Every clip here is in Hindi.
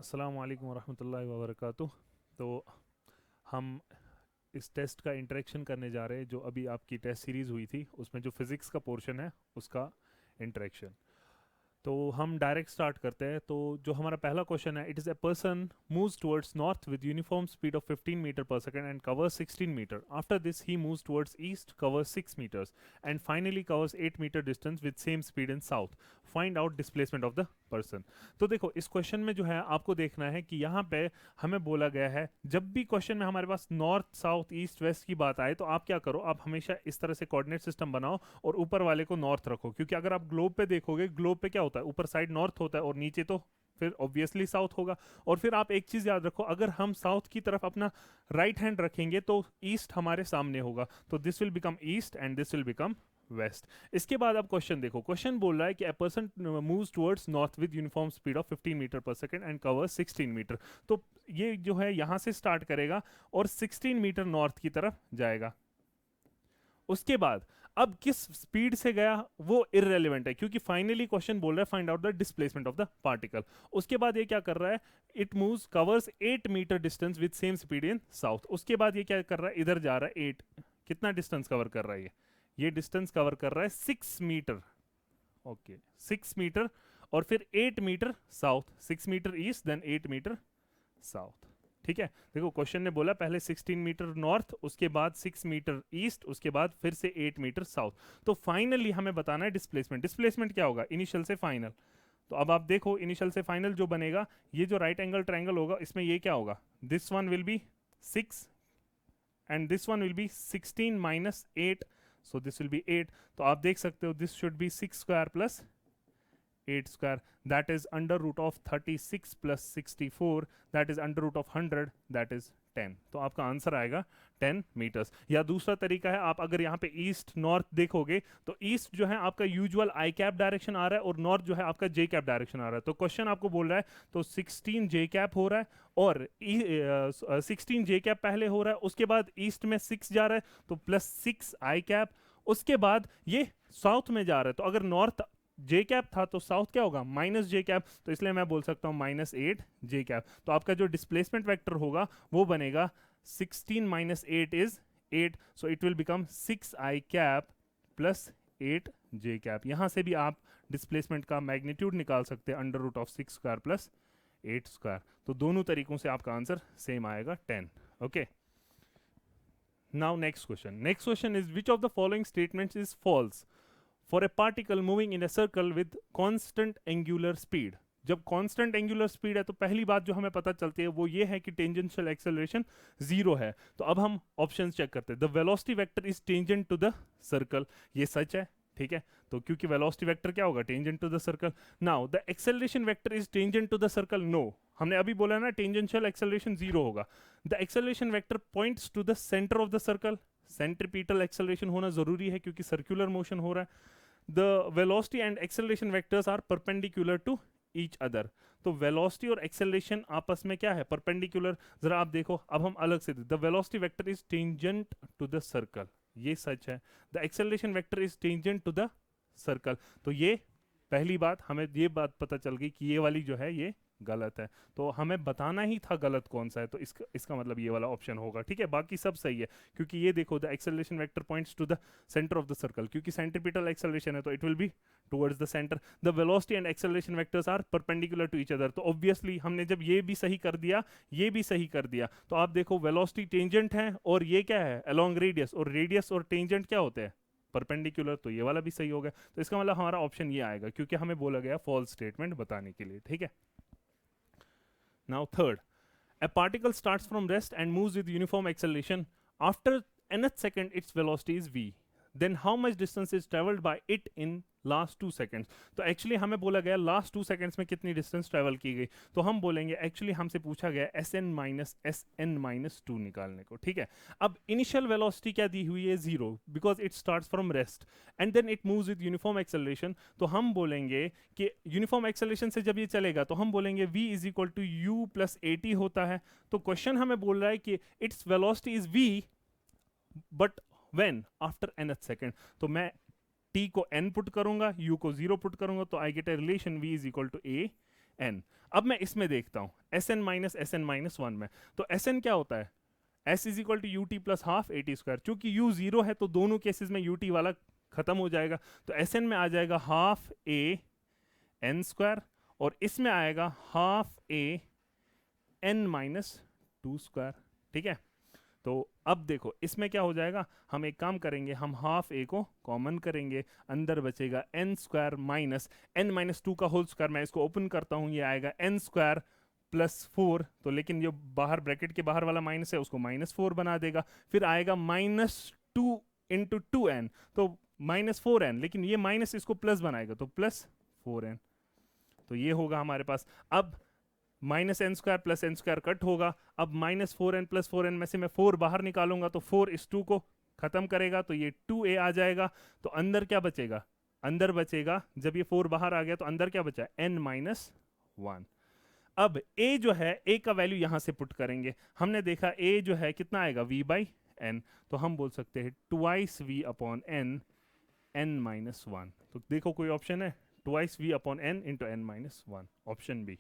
अस्सलाम वालेकुम वरहमतुल्लाहि वबरकातुह। तो हम इस टेस्ट का इंटरेक्शन करने जा रहे हैं जो अभी आपकी टेस्ट सीरीज़ हुई थी उसमें जो फिज़िक्स का पोर्शन है उसका इंटरेक्शन। तो हम डायरेक्ट स्टार्ट करते हैं। तो जो हमारा पहला क्वेश्चन है, it is a person moves towards north with uniform speed of 15 metre per second and covers 16 metre. After this he moves towards east, covers 6 metres and finally covers 8 metre distance with same speed in south. Find out displacement of the person. तो देखो इस क्वेश्चन में जो है आपको देखना है कि यहाँ पे हमें बोला गया है जब भी क्वेश्चन में हमारे पास नॉर्थ साउथ ईस्ट वेस्ट की बात आए तो आप क्या करो, आप हमेशा इस तरह से कोऑर्डिनेट सिस्टम बनाओ और ऊपर वाले को नॉर्थ रखो, क्योंकि अगर आप ग्लोब पे देखोगे ग्लोब पे क्या होता है, ऊपर साइड नॉर्थ होता है और नीचे तो फिर ऑब्वियसली साउथ होगा। और फिर आप एक चीज याद रखो, अगर हम साउथ की तरफ अपना राइट हैंड रखेंगे तो ईस्ट हमारे सामने होगा, तो this will become east and this will become west. इसके बाद आप क्वेश्चन देखो, क्वेश्चन बोल रहा है कि a person moves towards north with uniform speed of 15 metre per second and covers 16 meter. तो ये जो है यहां से स्टार्ट करेगा और 16 मीटर नॉर्थ की तरफ जाएगा। उसके बाद अब किस स्पीड से गया वो इररेलेवेंट है, क्योंकि फाइनली क्वेश्चन बोल रहा है find out the displacement of the particle. उसके बाद ये क्या कर रहा है, it moves covers 8 metre distance with same speed in south. उसके बाद ये क्या कर रहा है, इधर जा रहा है 8, कितना डिस्टेंस कवर कर रहा है ये डिस्टेंस कवर कर रहा है 6 मीटर। ओके 6 मीटर और फिर 8 meter south, 6 meter east then 8 meter south. ठीक है, देखो क्वेश्चन ने बोला पहले 16 मीटर नॉर्थ, उसके बाद 6 मीटर ईस्ट, उसके बाद फिर से 8 मीटर साउथ। तो फाइनली हमें बताना है डिस्प्लेसमेंट। डिस्प्लेसमेंट क्या होगा, इनिशियल से फाइनल। तो अब आप देखो इनिशियल से फाइनल जो बनेगा, ये जो राइट एंगल ट्रायंगल होगा इसमें ये क्या होगा, this one will be 6 and this one will be 16 minus 8, so this will be 8। तो आप देख सकते हो this should B 6 square plus 8 square, that is under root of 36 plus 64, that is under root of 100, that is 10। तो आपका आंसर आएगा 10 मीटर्स। या दूसरा तरीका है, आप अगर यहाँ पे ईस्ट नॉर्थ देखोगे तो ईस्ट जो है आपका यूजुअल आई कैप डायरेक्शन आ रहा है और नॉर्थ जो है आपका जे कैप डायरेक्शन आ रहा है। तो क्वेश्चन आपको बोल रहा है तो 16 जे कैप हो रहा है और 16 जे कैप पहले हो रहा है, उसके बाद ईस्ट में 6 जा रहा है तो प्लस 6 आई कैप, उसके बाद ये साउथ में जा रहा है। तो अगर नॉर्थ जे कैप था तो साउथ क्या होगा, माइनस जे कैप, तो इसलिए मैं बोल सकता हूं माइनस 8 जे कैप। तो आपका जो डिस्प्लेसमेंट वेक्टर होगा वो बनेगा 16 minus 8 is 8, so it will become 6 I cap plus 8 J cap. यहां से भी आप डिस्प्लेसमेंट का मैग्नीट्यूड निकाल सकते हैं, under root of 6 square plus 8 square. तो दोनों तरीकों से आपका आंसर सेम आएगा 10। Okay, now next question is which of the following statements is false for a particle moving in a circle with constant angular speed. जब कांस्टेंट एंगुलर स्पीड है तो पहली बात जो हमें पता चलती है वो ये है कि टेंजेंशियल एक्सेलरेशन 0 है। तो अब हम ऑप्शंस चेक करते हैं। The velocity vector is tangent to the circle, ये सच है। ठीक है, तो क्योंकि वेलोसिटी वेक्टर क्या होगा, tangent to the circle. Now the acceleration vector is tangent to the circle, no, हमने अभी बोला ना टेंजेंशियल एक्सेलरेशन 0 होगा। The acceleration vector points to the center of the circle, centripetal acceleration होना जरूरी है क्योंकि सर्कुलर मोशन हो रहा है। The velocity and acceleration vectors are perpendicular to each other. तो वेलोसिटी और एक्सेलरेशन आपस में क्या है, परपेंडिकुलर। जरा आप देखो, अब हम अलग से, the velocity vector is tangent to the circle, ये सच है। The acceleration vector is tangent to the circle, तो ये पहली बात हमें ये बात पता चल गई कि ये वाली जो है ये गलत है। तो हमें बताना ही था गलत कौन सा है, तो इसका मतलब ये वाला ऑप्शन होगा। ठीक है, बाकी सब सही है क्योंकि ये देखो the acceleration vector points to the center of the circle, क्योंकि सेंट्रीपिटल एक्सेलरेशन है तो it will be towards the center. The velocity and acceleration vectors are perpendicular to each other. तो ऑब्वियसली हमने जब ये भी सही कर दिया ये भी सही कर दिया, तो आप देखो वेलोसिटी टेंजेंट है और ये क्या है, अलोंग रेडियस, और रेडियस और टेंजेंट क्या होते हैं, परपेंडिकुलर। तो ये वाला भी सही हो गया। तो इसका मतलब हमारा ऑप्शन ये आएगा क्योंकि हमें बोला गया फॉल्स स्टेटमेंट बताने के लिए। ठीक है, now third, a particle starts from rest and moves with uniform acceleration. After nth second its velocity is v, then how much distance is traveled by it in last 2 seconds. तो एक्चुअली हमें बोला गया लास्ट 2 सेकेंड्स में कितनी डिस्टेंस ट्रेवल की गई, तो हम बोलेंगे एक्चुअली हमसे पूछा गया SN-2 निकालने को। ठीक है, अब इनिशियल वेलोसिटी क्या दी हुई है, 0, because it starts from rest and then it moves with uniform acceleration. तो हम बोलेंगे कि यूनिफॉर्म एक्सेलरेशन से जब ये चलेगा तो हम बोलेंगे v is equal to u plus at होता है। तो क्वेश्चन हमें बोल रहा है कि its velocity is v but when after nth second. तो मैं t को n पुट करूंगा, u को 0 पुट करूंगा, तो I get a relation v is equal to a n। अब मैं इसमें देखता हूँ Sn माइनस Sn माइनस 1 में, तो Sn क्या होता है, S is equal to u t plus half a t square. चूंकि u जीरो है तो दोनों केसेस में ut वाला खत्म हो जाएगा, तो Sn में आ जाएगा हाफ ए एन स्क्वायर, और इसमें आएगा half A N minus 2 square. ठीक है, तो अब देखो इसमें क्या हो जाएगा, हम एक काम करेंगे, हम हाफ ए को कॉमन करेंगे, अंदर बचेगा n square minus n minus 2 का होल स्क्वायर। मैं इसको ओपन करता हूं, ये आएगा एन स्क्वायर प्लस 4, तो लेकिन जो बाहर ब्रैकेट के बाहर वाला माइनस है उसको माइनस 4 बना देगा। फिर आएगा माइनस 2 इंटू 2n, तो माइनस 4n, लेकिन ये माइनस इसको प्लस बनाएगा तो प्लस 4n, तो ये होगा हमारे पास। अब minus n square plus n square cut होगा, अब माइनस 4n प्लस 4n में से मैं 4 बाहर निकालूंगा तो 4 इस 2 को खत्म करेगा, तो ये 2a आ जाएगा। तो अंदर क्या बचेगा, अंदर बचेगा, जब ये 4 बाहर आ गया तो अंदर क्या बचा, n माइनस 1। अब a जो है, a का वैल्यू यहां से पुट करेंगे, हमने देखा a जो है कितना आएगा v बाई n, तो हम बोल सकते हैं twice v upon n, n minus 1। तो देखो कोई ऑप्शन है, twice v upon n into n minus 1, option B.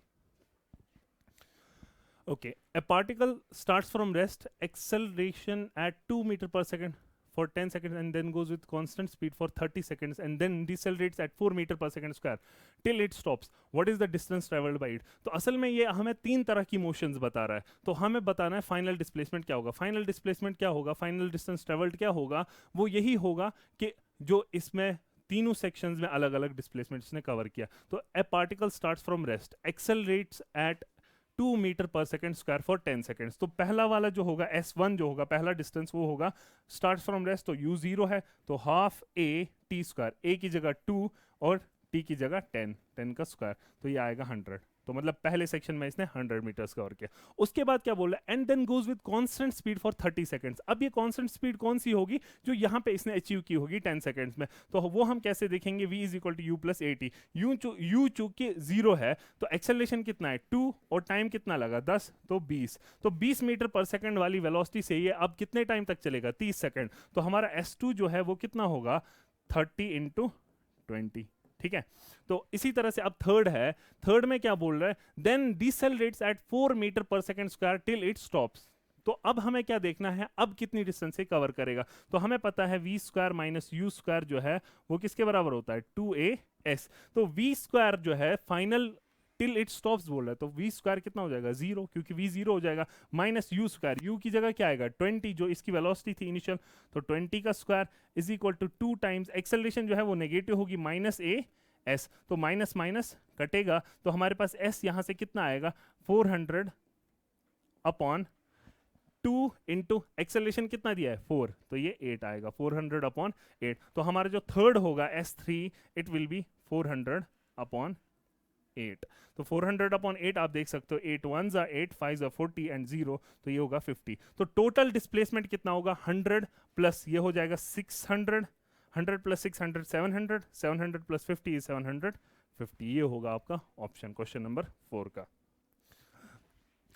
Okay, a particle starts from rest, acceleration at 2 meter per second for 10 seconds and then goes with constant speed for 30 seconds and then decelerates at 4 meter per second square till it stops. What is the distance traveled by it? तो असल में ये हमें 3 तरह की मोशंस बता रहा है, तो हमें बताना है फाइनल डिस्प्लेसमेंट क्या होगा। फाइनल डिस्प्लेसमेंट क्या होगा, फाइनल डिस्टेंस ट्रेवल्ड क्या होगा, वो यही होगा कि जो इसमें तीनों सेक्शंस में अलग अलग डिस्प्लेसमेंट इसने कवर किया। तो a particle starts from rest, accelerates at 2 metre per second square for 10 seconds. तो पहला वाला जो होगा S1 जो होगा, पहला डिस्टेंस वो होगा स्टार्ट फ्रॉम रेस्ट, तो u जीरो है तो half a t square, a की जगह 2 और t की जगह 10 का स्क्वायर, तो ये आएगा 100। तो मतलब पहले सेक्शन में इसने 100 मीटर्स कवर किया। उसके बाद क्या बोल रहा है, and then goes with constant speed for 30 seconds. अब ये कांस्टेंट स्पीड कौन सी होगी, जो यहाँ पे इसने अचीव की होगी 10 सेकंड्स में, तो वो हम कैसे देखेंगे, v is equal to u plus a t. U चूंकि जीरो है तो एक्सेलरेशन कितना है 2 और टाइम कितना लगा 10, तो 20। तो 20 मीटर पर सेकंड वाली वेलोसिटी से ये अब कितने टाइम तक चलेगा, 30 सेकंड। तो हमारा S2 जो है वो कितना होगा 30 इंटू 20। ठीक है, तो इसी तरह से अब थर्ड है, थर्ड में क्या बोल रहा है, then डिसेलरेट्स eight 4 metre per second square till it stops. तो अब हमें क्या देखना है, अब कितनी डिस्टेंस से कवर करेगा। तो हमें पता है v square minus u square जो है वो किसके बराबर होता है 2as। तो v स्क्वायर जो है फाइनल टिल इट स्टॉप्स बोल रहा है, तो v स्क्वायर कितना हो जाएगा 0, क्योंकि v 0 हो जाएगा, माइनस यू स्क्वायर, u की जगह क्या आएगा 20 जो इसकी वेलोसिटी थी इनिशियल, तो 20 का square is equal to 2 times acceleration जो है वो नेगेटिव होगी माइनस a s, तो माइनस माइनस कटेगा, तो हमारे पास s यहां से कितना आएगा 400 अपॉन 2 इंटू एक्सेलरेशन कितना दिया है 4, तो ये 8 आएगा 400 अपॉन 8। तो हमारा जो थर्ड होगा S3 it will B 400 upon 8। तो 400 अपॉन 8 आप देख सकते हो, 8 1s are 8, 5s are 40 and 0, तो ये होगा 50। तो टोटल डिस्प्लेसमेंट कितना होगा 100 प्लस ये हो जाएगा 600, 100 प्लस 600 700, 700 प्लस 50 इज 750। ये होगा आपका ऑप्शन क्वेश्चन नंबर 4 का।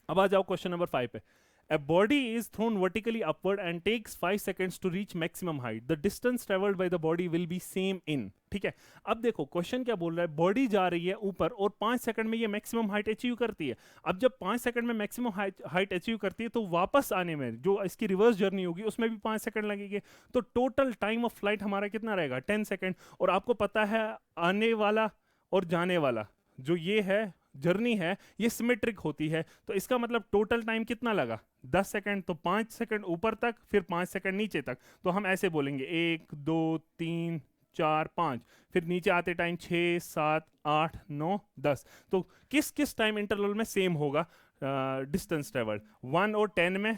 अब आ जाओ क्वेश्चन नंबर 5 पे। A body is thrown vertically upward and takes 5 seconds to reach maximum height. The distance traveled by the body will be same in। ठीक है, अब देखो क्वेश्चन क्या बोल रहा है, बॉडी जा रही है ऊपर और 5 सेकंड में ये मैक्सिमम हाइट अचीव करती है। अब जब 5 सेकंड में मैक्सिमम हाइट अचीव करती है तो वापस आने में जो इसकी रिवर्स जर्नी होगी उसमें भी 5 सेकंड लगेंगे, तो टोटल टाइम ऑफ फ्लाइट हमारा कितना रहेगा 10 सेकंड। और आपको पता है आने वाला और जाने वाला जो ये है जर्नी है ये सिमेट्रिक होती है, तो इसका मतलब टोटल टाइम कितना लगा 10 सेकंड, तो 5 सेकंड ऊपर तक फिर 5 सेकंड नीचे तक, तो हम ऐसे बोलेंगे 1 2 3 4 5, फिर नीचे आते टाइम 6 7 8 9 10। तो किस किस टाइम इंटरवल में सेम होगा डिस्टेंस ट्रेवल्ड, 1 और 10 में,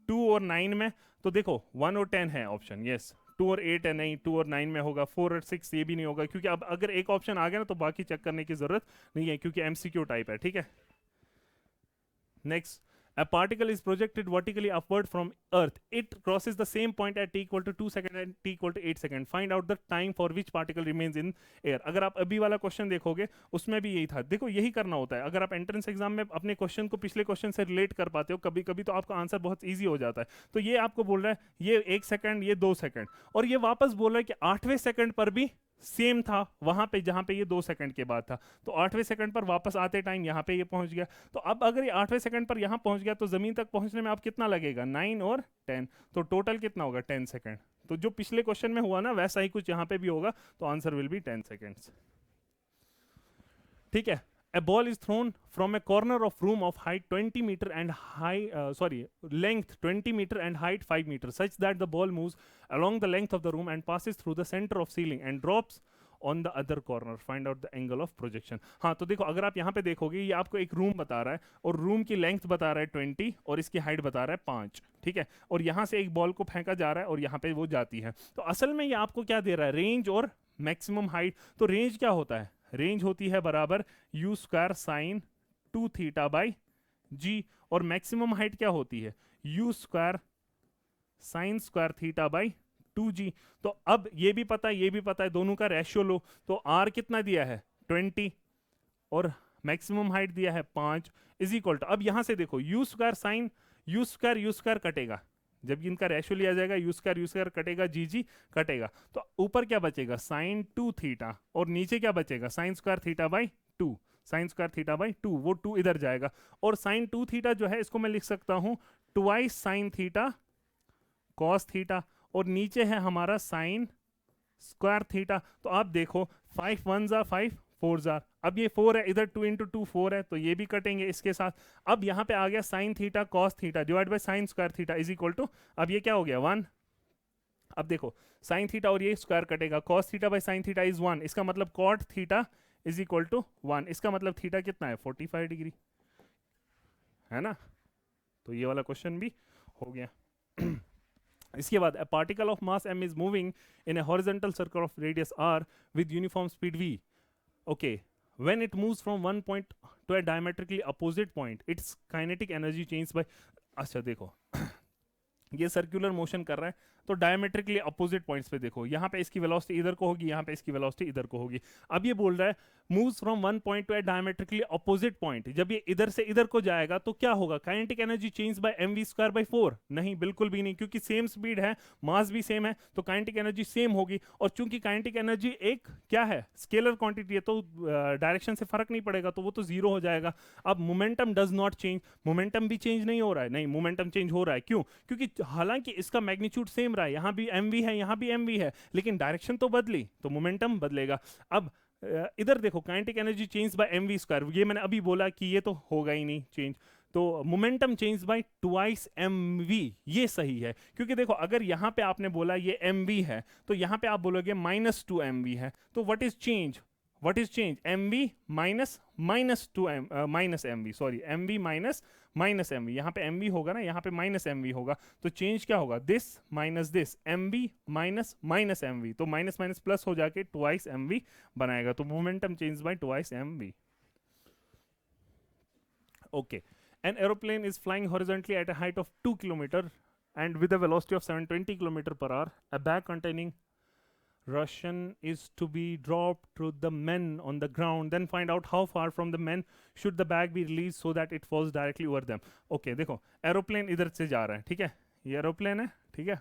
2 और 9 में। तो देखो 1 और 10 है ऑप्शन, यस 2 और 8 है नहीं, 2 और 9 में होगा, 4 और 6 ये भी नहीं होगा, क्योंकि अब अगर एक ऑप्शन आ गया ना तो बाकी चेक करने की जरूरत नहीं है क्योंकि एमसीक्यू टाइप है। ठीक है, next, a particle is projected vertically upward from earth, it crosses the same point at t equal to 2 second and t equal to 8 second, find out the time for which particle remains in air। अगर आप अभी वाला क्वेश्चन देखोगे उसमें भी यही था, देखो यही करना होता है। अगर आप एंट्रेंस एग्जाम में अपने क्वेश्चन को पिछले क्वेश्चन से रिलेट कर पाते हो कभी कभी, तो आपका आंसर बहुत ईजी हो जाता है। तो ये आपको बोल रहा है ये 1 सेकंड, ये 2 सेकंड, और ये वापस बोल रहा है कि 8वें सेकंड पर भी सेम था वहां पे जहां पे ये 2 सेकंड के बाद था। तो 8वें सेकंड पर वापस आते टाइम यहाँ पे ये पहुंच गया। तो अब अगर ये 8वें सेकंड पर यहाँ पहुंच गया तो जमीन तक पहुंचने में अब कितना लगेगा, 9 और 10, तो टोटल कितना होगा 10 सेकंड। तो जो पिछले क्वेश्चन में हुआ ना वैसा ही कुछ यहाँ पे भी होगा, तो आंसर विल बी 10 सेकेंड्स। ठीक है। A ball is thrown from a corner of room of height 20 meter and length 20 meter and height 5 meter such that the ball moves along the length of the room and passes through the center of ceiling and drops on the other corner. Find out the angle of projection. हाँ तो देखो अगर आप यहाँ पे देखोगे ये आपको एक रूम बता रहा है और रूम की लेंथ बता रहा है 20 और इसकी हाइट बता रहा है 5, ठीक है। और यहाँ से एक बॉल को फेंका जा रहा है और यहाँ पे वो जाती है। तो असल में ये आपको क्या दे रहा है, रेंज और मैक्सिमम हाइट। तो रेंज क्या होता है, रेंज होती है बराबर u square sine 2 theta by g, और मैक्सिमम हाइट क्या होती है, u square sine square theta by 2g। तो अब ये भी पता है ये भी पता है, दोनों का रेशियो लो। तो r कितना दिया है 20 और मैक्सिमम हाइट दिया है 5 इज इक्वल टू, अब यहां से देखो you square sign you square कटेगा, जब इनका रेशियो लिया जाएगा यू स्क्वायर कटेगा, जी कटेगा, तो ऊपर क्या बचेगा साइन 2 थीटा और नीचे क्या बचेगा sign square theta by 2, sign square theta by 2, वो 2 इधर जाएगा। और साइन 2 थीटा जो है इसको मैं लिख सकता हूं twice sign theta cos theta, और नीचे है हमारा साइन स्क्वायर थीटा। तो आप देखो 5 1 जा 5 4 जा, अब ये 4 है, इधर 2 इंटू 2 4 है, तो ये भी कटेंगे इसके साथ। अब यहाँ पे आ गया sine theta cos theta divide by sine square theta is equal to, अब ये क्या हो गया 1। अब देखो साइन थीटा और ये स्क्वायर कटेगा, cos theta by sine theta is 1, इसका मतलब cot theta is equal to 1, इसका मतलब थीटा कितना है 45 डिग्री, है ना। तो ये वाला क्वेश्चन भी हो गया। इसके बाद a particle of mass m is moving in a horizontal circle of radius r with uniform speed v. Okay, when it moves from one point to a diametrically opposite point, its kinetic energy changes by, अच्छा देखो ये सर्कुलर मोशन कर रहा है तो डायमेट्रिकली अपोजिट पॉइंट्स पे देखो, यहाँ पे इसकी वेलोसिटी इधर को होगी, यहाँ पे इसकी वेलोसिटी इधर को होगी। अब ये बोल रहा है moves from one point two A diametrically opposite point, जब ये इधर से इधर को जाएगा तो क्या होगा, kinetic energy change bye mv square by 4, नहीं बिल्कुल भी नहीं, क्योंकि सेम स्पीड है मास भी सेम है तो काइनेटिक एनर्जी सेम होगी। और चूंकि काइनेटिक एनर्जी एक क्या है स्केलर क्वांटिटी है तो डायरेक्शन से फर्क नहीं पड़ेगा, तो वो तो जीरो हो जाएगा। अब momentum does not change, momentum भी चेंज नहीं हो रहा है, नहीं मोमेंटम चेंज हो रहा है, क्यों, क्योंकि हालांकि इसका मैग्नीट्यूड सेम रहा है, यहाँ भी mv है यहाँ भी mv है, लेकिन डायरेक्शन तो बदली तो मोमेंटम बदलेगा। अब इधर देखो kinetic energy change bye mv square, ये मैंने अभी बोला कि ये तो होगा ही नहीं चेंज, तो momentum change bye twice mv, ये सही है। क्योंकि देखो अगर यहाँ पे आपने बोला ये mv है तो यहाँ पे आप बोलोगे -2 mv है, तो what is change, what is change mv minus mv, sorry mv minus mv, यहाँ पे mv होगा ना, यहाँ पे माइनस mv होगा, तो चेंज क्या होगा this minus this, mv minus mv, तो माइनस माइनस प्लस हो जाके ट्वाइस mv बनाएगा, तो momentum change bye twice mv। Okay, an aeroplane is flying horizontally at a height of 2 km and with a velocity of 720 km per hour. A bag containing Russian is to be dropped to the men on the ground. Then find out how far from the men should the bag be released so that it falls directly over them. Okay, देखो एरोप्लेन इधर से जा रहा है, ठीक है, ये एरोप्लेन है, ठीक है,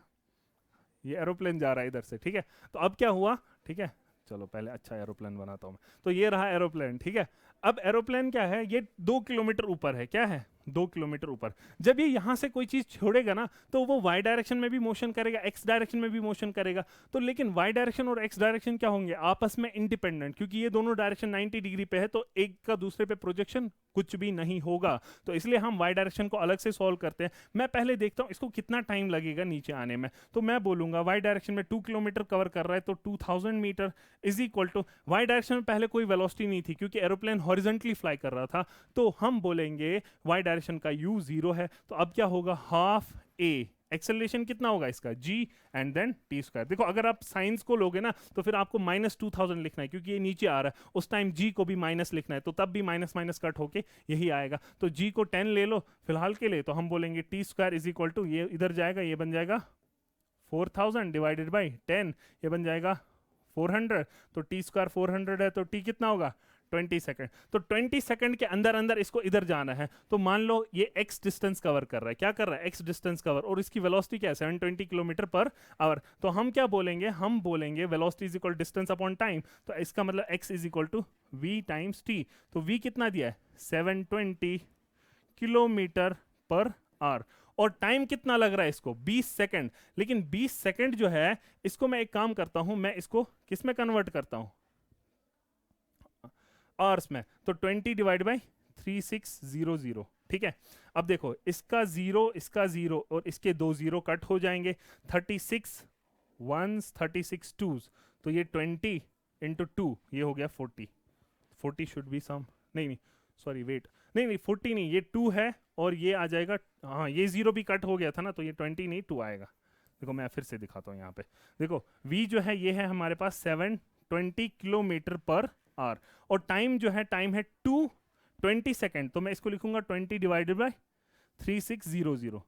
ये एरोप्लेन जा रहा है इधर से, ठीक है। तो अब क्या हुआ, ठीक है, चलो पहले अच्छा एरोप्लेन बनाता हूँ मैं। तो ये रहा एरोप्लेन, ठीक है। अब एरोप्लेन क्या है, ये 2 किलोमीटर ऊपर है, क्या है 2 किलोमीटर ऊपर। जब ये यहाँ से कोई चीज छोड़ेगा ना तो वो y डायरेक्शन में भी मोशन करेगा, x डायरेक्शन में भी मोशन करेगा, तो लेकिन y डायरेक्शन और x डायरेक्शन क्या होंगे आपस में इंडिपेंडेंट, क्योंकि ये दोनों डायरेक्शन 90 डिग्री पे है, तो एक का दूसरे पे प्रोजेक्शन कुछ भी नहीं होगा, तो इसलिए हम y डायरेक्शन को अलग से सॉल्व करते हैं। मैं पहले देखता हूँ इसको कितना टाइम लगेगा नीचे आने में, तो मैं बोलूंगा y डायरेक्शन में 2 किलोमीटर कवर कर रहा है तो 2000 meter is equal to, y direction में पहले कोई वेलोसिटी नहीं थी क्योंकि एरोप्लेन हॉरिजॉन्टली फ्लाई कर रहा था, तो हम बोलेंगे y डायरेक्शन का u 0 है, तो अब क्या होगा हाफ a, एक्सेलरेशन कितना होगा इसका g and then t square. देखो अगर आप साइंस को लोगे ना तो फिर आपको -2000 लिखना है क्योंकि ये नीचे आ रहा है, उस टाइम g को भी माइनस लिखना है, तो तब भी माइनस माइनस कट होके यही आएगा, तो g को 10 ले लो फिलहाल के लिए, तो हम बोलेंगे t square is equal to, ये इधर जाएगा ये बन जाएगा 4000 डिवाइडेड बाई 10, ये बन जाएगा 400, तो t स्क्वायर 400 है तो t कितना होगा 20 सेकंड। तो 20 सेकंड के अंदर अंदर इसको इधर जाना है। तो मान लो ये x डिस्टेंस कवर कर रहा है, क्या कर रहा है, x डिस्टेंस कवर, और इसकी वेलोसिटी क्या है 720 किलोमीटर पर आवर। तो हम क्या बोलेंगे, हम बोलेंगे velocity is equal distance upon time. तो इसका मतलब x is equal to v times t। तो v कितना दिया है 720 किलोमीटर पर आवर, और टाइम कितना लग रहा है इसको 20 सेकंड। लेकिन 20 सेकंड जो है इसको मैं एक काम करता हूं, मैं इसको किस में कन्वर्ट करता हूं, आवर्स में। तो 20 डिवाइड बाई 3600, ठीक है। अब देखो इसका जीरो और इसके दो जीरो कट हो जाएंगे, 36 1s 36 2s, तो ये 20 इंटू 2 ये हो गया 40 शुड बी सम, नहीं सॉरी वेट, नहीं 40 नहीं, ये 2 है और ये आ जाएगा, हाँ ये जीरो भी कट हो गया था ना, तो ये 20 नहीं 2 आएगा। देखो मैं फिर से दिखाता हूँ यहाँ पे, देखो v जो है ये है हमारे पास 720 किलोमीटर पर आवर, और टाइम जो है टाइम है 20 सेकेंड। तो मैं इसको लिखूंगा 20 डिवाइडेड बाई 3600।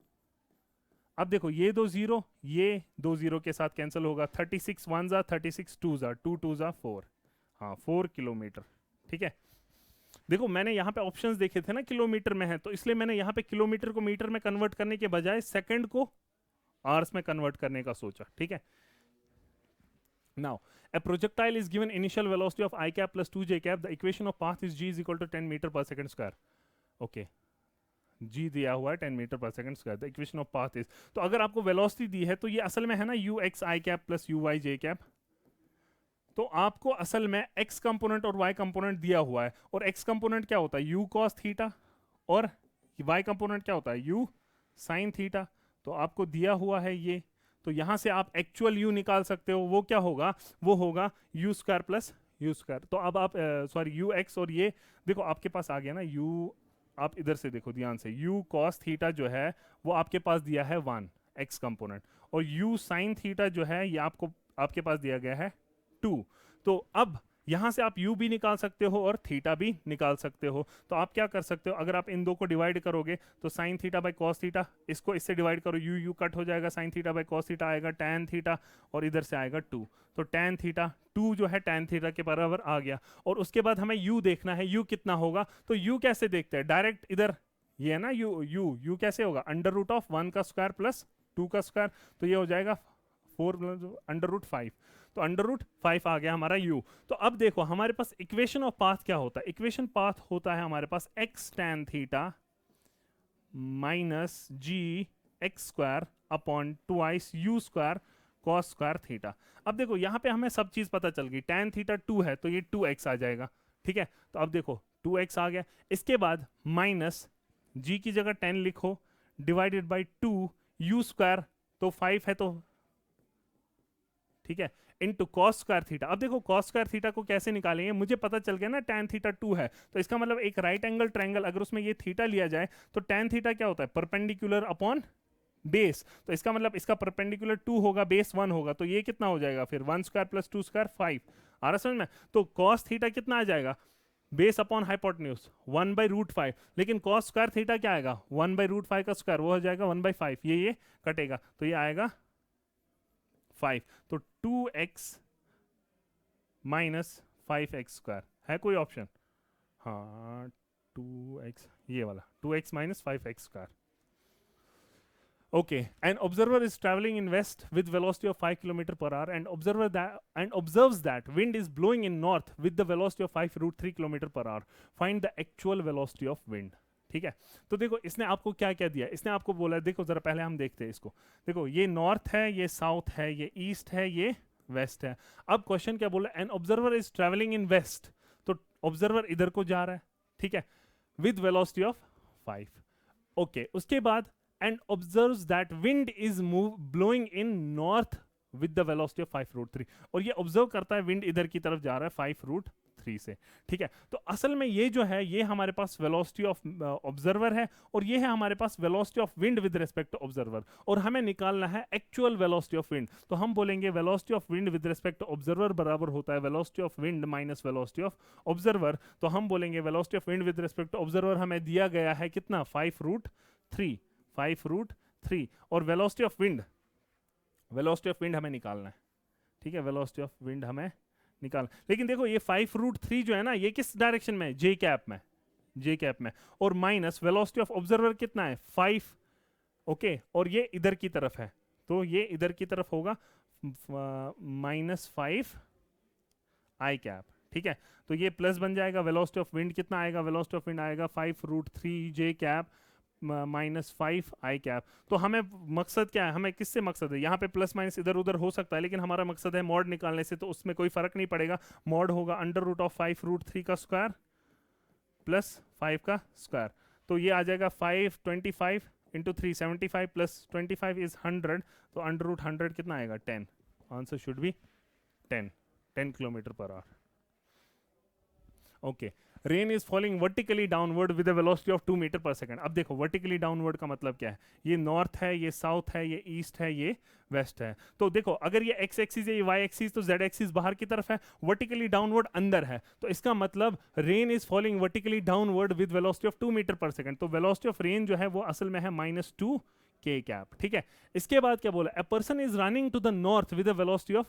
अब देखो ये दो जीरो के साथ कैंसिल होगा, 36 1s are 36 2s are 2 2s are 4, हाँ 4 किलोमीटर, ठीक है। देखो मैंने यहाँ पे ऑप्शंस देखे थे ना किलोमीटर में है, तो इसलिए मैंने यहाँ पे किलोमीटर को मीटर में कन्वर्ट करने के बजाय सेकंड को आवर्स में कन्वर्ट करने का सोचा, ठीक है। Now, a projectile is given initial velocity of I cap plus 2j cap. The equation of path is g is equal to 10 meter per second square. Okay. g दिया हुआ है 10 metre per second square. The equation of path is, तो अगर आपको वेलोसिटी दी है तो ये असल में है ना u x i cap plus u y j cap. तो आपको असल में x कंपोनेंट और y कंपोनेंट दिया हुआ है, और x कंपोनेंट क्या होता है u cos थीटा, और y कंपोनेंट क्या होता है u sin थीटा। तो आपको दिया हुआ है ये, तो यहां से आप एक्चुअल u निकाल सकते हो, वो क्या होगा, वो होगा u square plus u square. तो अब आप सॉरी यू एक्स, और ये देखो आपके पास आ गया ना u, आप इधर से देखो ध्यान से, u cos थीटा जो है वो आपके पास दिया है 1 x कंपोनेंट, और u sin थीटा जो है ये आपको आपके पास दिया गया है 2। तो अब यहां से आप u भी निकाल सकते हो और थीटा भी निकाल सकते हो। तो आप क्या कर सकते हो, अगर आप इन दो को डिवाइड करोगे तो sign theta by cos theta, इसको इससे डिवाइड करो, u कट हो जाएगा, sine theta by cos theta आएगा tan थीटा, और इधर से आएगा 2। तो tan थीटा 2 जो है tan थीटा के बराबर आ गया। और उसके बाद हमें u देखना है, u कितना होगा। तो u कैसे देखते हैं, डायरेक्ट इधर ये है ना u कैसे होगा, अंडर रूट ऑफ 1 का स्क्वायर प्लस 2 का स्क्वायर, तो ये हो जाएगा 4 अंडर रूट 5। तो अंडर रूट 5 आ गया हमारा u। तो अब देखो हमारे पास इक्वेशन ऑफ पाथ क्या होता है, इक्वेशन पाथ होता है हमारे पास x tan theta minus g x square upon twice u square cos square theta. अब देखो यहाँ पे हमें सब चीज पता चल गई, tan थीटा 2 है तो ये 2x आ जाएगा, ठीक है। तो अब देखो 2x आ गया, इसके बाद माइनस g की जगह 10 लिखो, डिवाइडेड बाई 2 u स्क्वायर, तो 5 है तो ठीक है, इनटू cos स्क्वायर थीटा। अब देखो cos स्क्वायर थीटा को कैसे निकालेंगे, मुझे पता चल गया ना tan थीटा 2 है, तो इसका मतलब एक राइट एंगल ट्रायंगल अगर उसमें ये थीटा लिया जाए तो tan थीटा क्या होता है, परपेंडिकुलर अपॉन बेस। तो इसका मतलब इसका परपेंडिकुलर 2 होगा, बेस 1 होगा, तो ये कितना हो जाएगा फिर 1 स्क्वायर प्लस 2 स्क्वायर 5। आ रहा समझ में। तो cos थीटा कितना आ जाएगा, base upon hypotenuse 1 by root 5, लेकिन cos स्क्वायर थीटा क्या आएगा 1 बाई रूट 5 का स्क्वायर, वो हो जाएगा 1 बाई 5, ये कटेगा तो ये आएगा 5। तो 2x माइनस 5x स्क्वायर है कोई ऑप्शन, हाँ 2x, ये वाला 2x minus 5x square. Okay, an observer is traveling in west with velocity of 5 km per hour and observes that wind is blowing in north with the velocity of 5 root 3 km per hour. Find the actual velocity of wind. ठीक है, तो देखो इसने आपको क्या क्या दिया, इसने आपको बोला, देखो जरा पहले हम देखते हैं इसको। देखो ये नॉर्थ है, ये साउथ है, ये ईस्ट है, ये वेस्ट है। अब क्वेश्चन क्या बोला, an observer is travelling in west, तो ऑब्जर्वर इधर को जा रहा है, ठीक है, विद वेलोसिटी ऑफ 5। ओके, उसके बाद and observes that wind is blowing in north with the velocity of 5 root 3, और ये ऑब्जर्व करता है विंड इधर की तरफ जा रहा है 5 रूट 3 से, ठीक है। तो असल में ये जो है ये हमारे पास वेलोसिटी ऑफ ऑब्जर्वर है, और ये है हमारे पास velocity of wind with respect to observer, और हमें निकालना है एक्चुअल वेलोसिटी ऑफ विंड। तो हम बोलेंगे velocity of wind with respect to observer बराबर होता है velocity of wind minus velocity of observer. तो हम बोलेंगे velocity of wind with respect to observer हमें दिया गया है कितना 5 रूट 3, 5 रूट 3, और वेलोसिटी ऑफ विंड हमें निकालना है, ठीक है, वेलोसिटी ऑफ विंड हमें निकाल। लेकिन देखो ये 5√3 जो है ना, ये किस डायरेक्शन में है, जे कैप में, जे कैप में, और माइनस वेलोसिटी ऑफ ऑब्जर्वर कितना है 5, ओके, और ये इधर की तरफ है, तो ये इधर की तरफ होगा -5 आई कैप, ठीक है। तो ये प्लस बन जाएगा, वेलोसिटी ऑफ विंड कितना आएगा, वेलोसिटी ऑफ विंड आएगा 5√3 जे कैप -5 आई कैप। तो हमें मकसद क्या है, हमें किससे मकसद है, यहाँ पे प्लस माइनस इधर उधर हो सकता है, लेकिन हमारा मकसद है मॉड निकालने से, तो उसमें कोई फर्क नहीं पड़ेगा। मॉड होगा √5√3 का स्क्वायर प्लस 5 का स्क्वायर, तो ये आ जाएगा 525 इंटू 375 प्लस 25 इज 100, तो √100 कितना आएगा 10, answer should be 10 kilometer per hour. Okay, rain is falling vertically downward with a velocity of 2 metre per second. अब देखो वर्टिकली डाउनवर्ड का मतलब क्या है, ये नॉर्थ है, ये साउथ है, ये ईस्ट है, ये वेस्ट है। तो देखो अगर ये एक्स एक्सिस है, ये वाई एक्सिस, तो जेड एक्सिस बाहर की तरफ है, वर्टिकली डाउनवर्ड अंदर है, तो इसका मतलब rain is falling vertically downward with velocity of 2 metre per second. तो वेलोसिटी ऑफ रेन जो है वो असल में है -2 के कैप, ठीक है। इसके बाद क्या बोला, a person is running to the north with a velocity of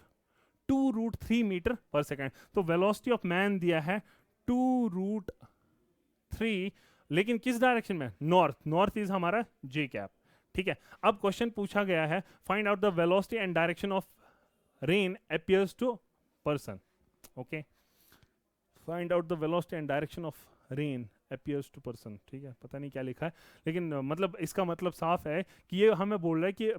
2√3 meter per second. तो वेलोसिटी ऑफ मैन दिया है 2√3, लेकिन किस डायरेक्शन में, नॉर्थ, नॉर्थ इज हमारा जे कैप, ठीक है। अब क्वेश्चन पूछा गया है find out the velocity and direction of rain appears to person, okay, find out the velocity and direction of rain appears to person, ठीक है। पता नहीं क्या लिखा है, लेकिन मतलब इसका मतलब साफ है कि ये हमें बोल रहा है कि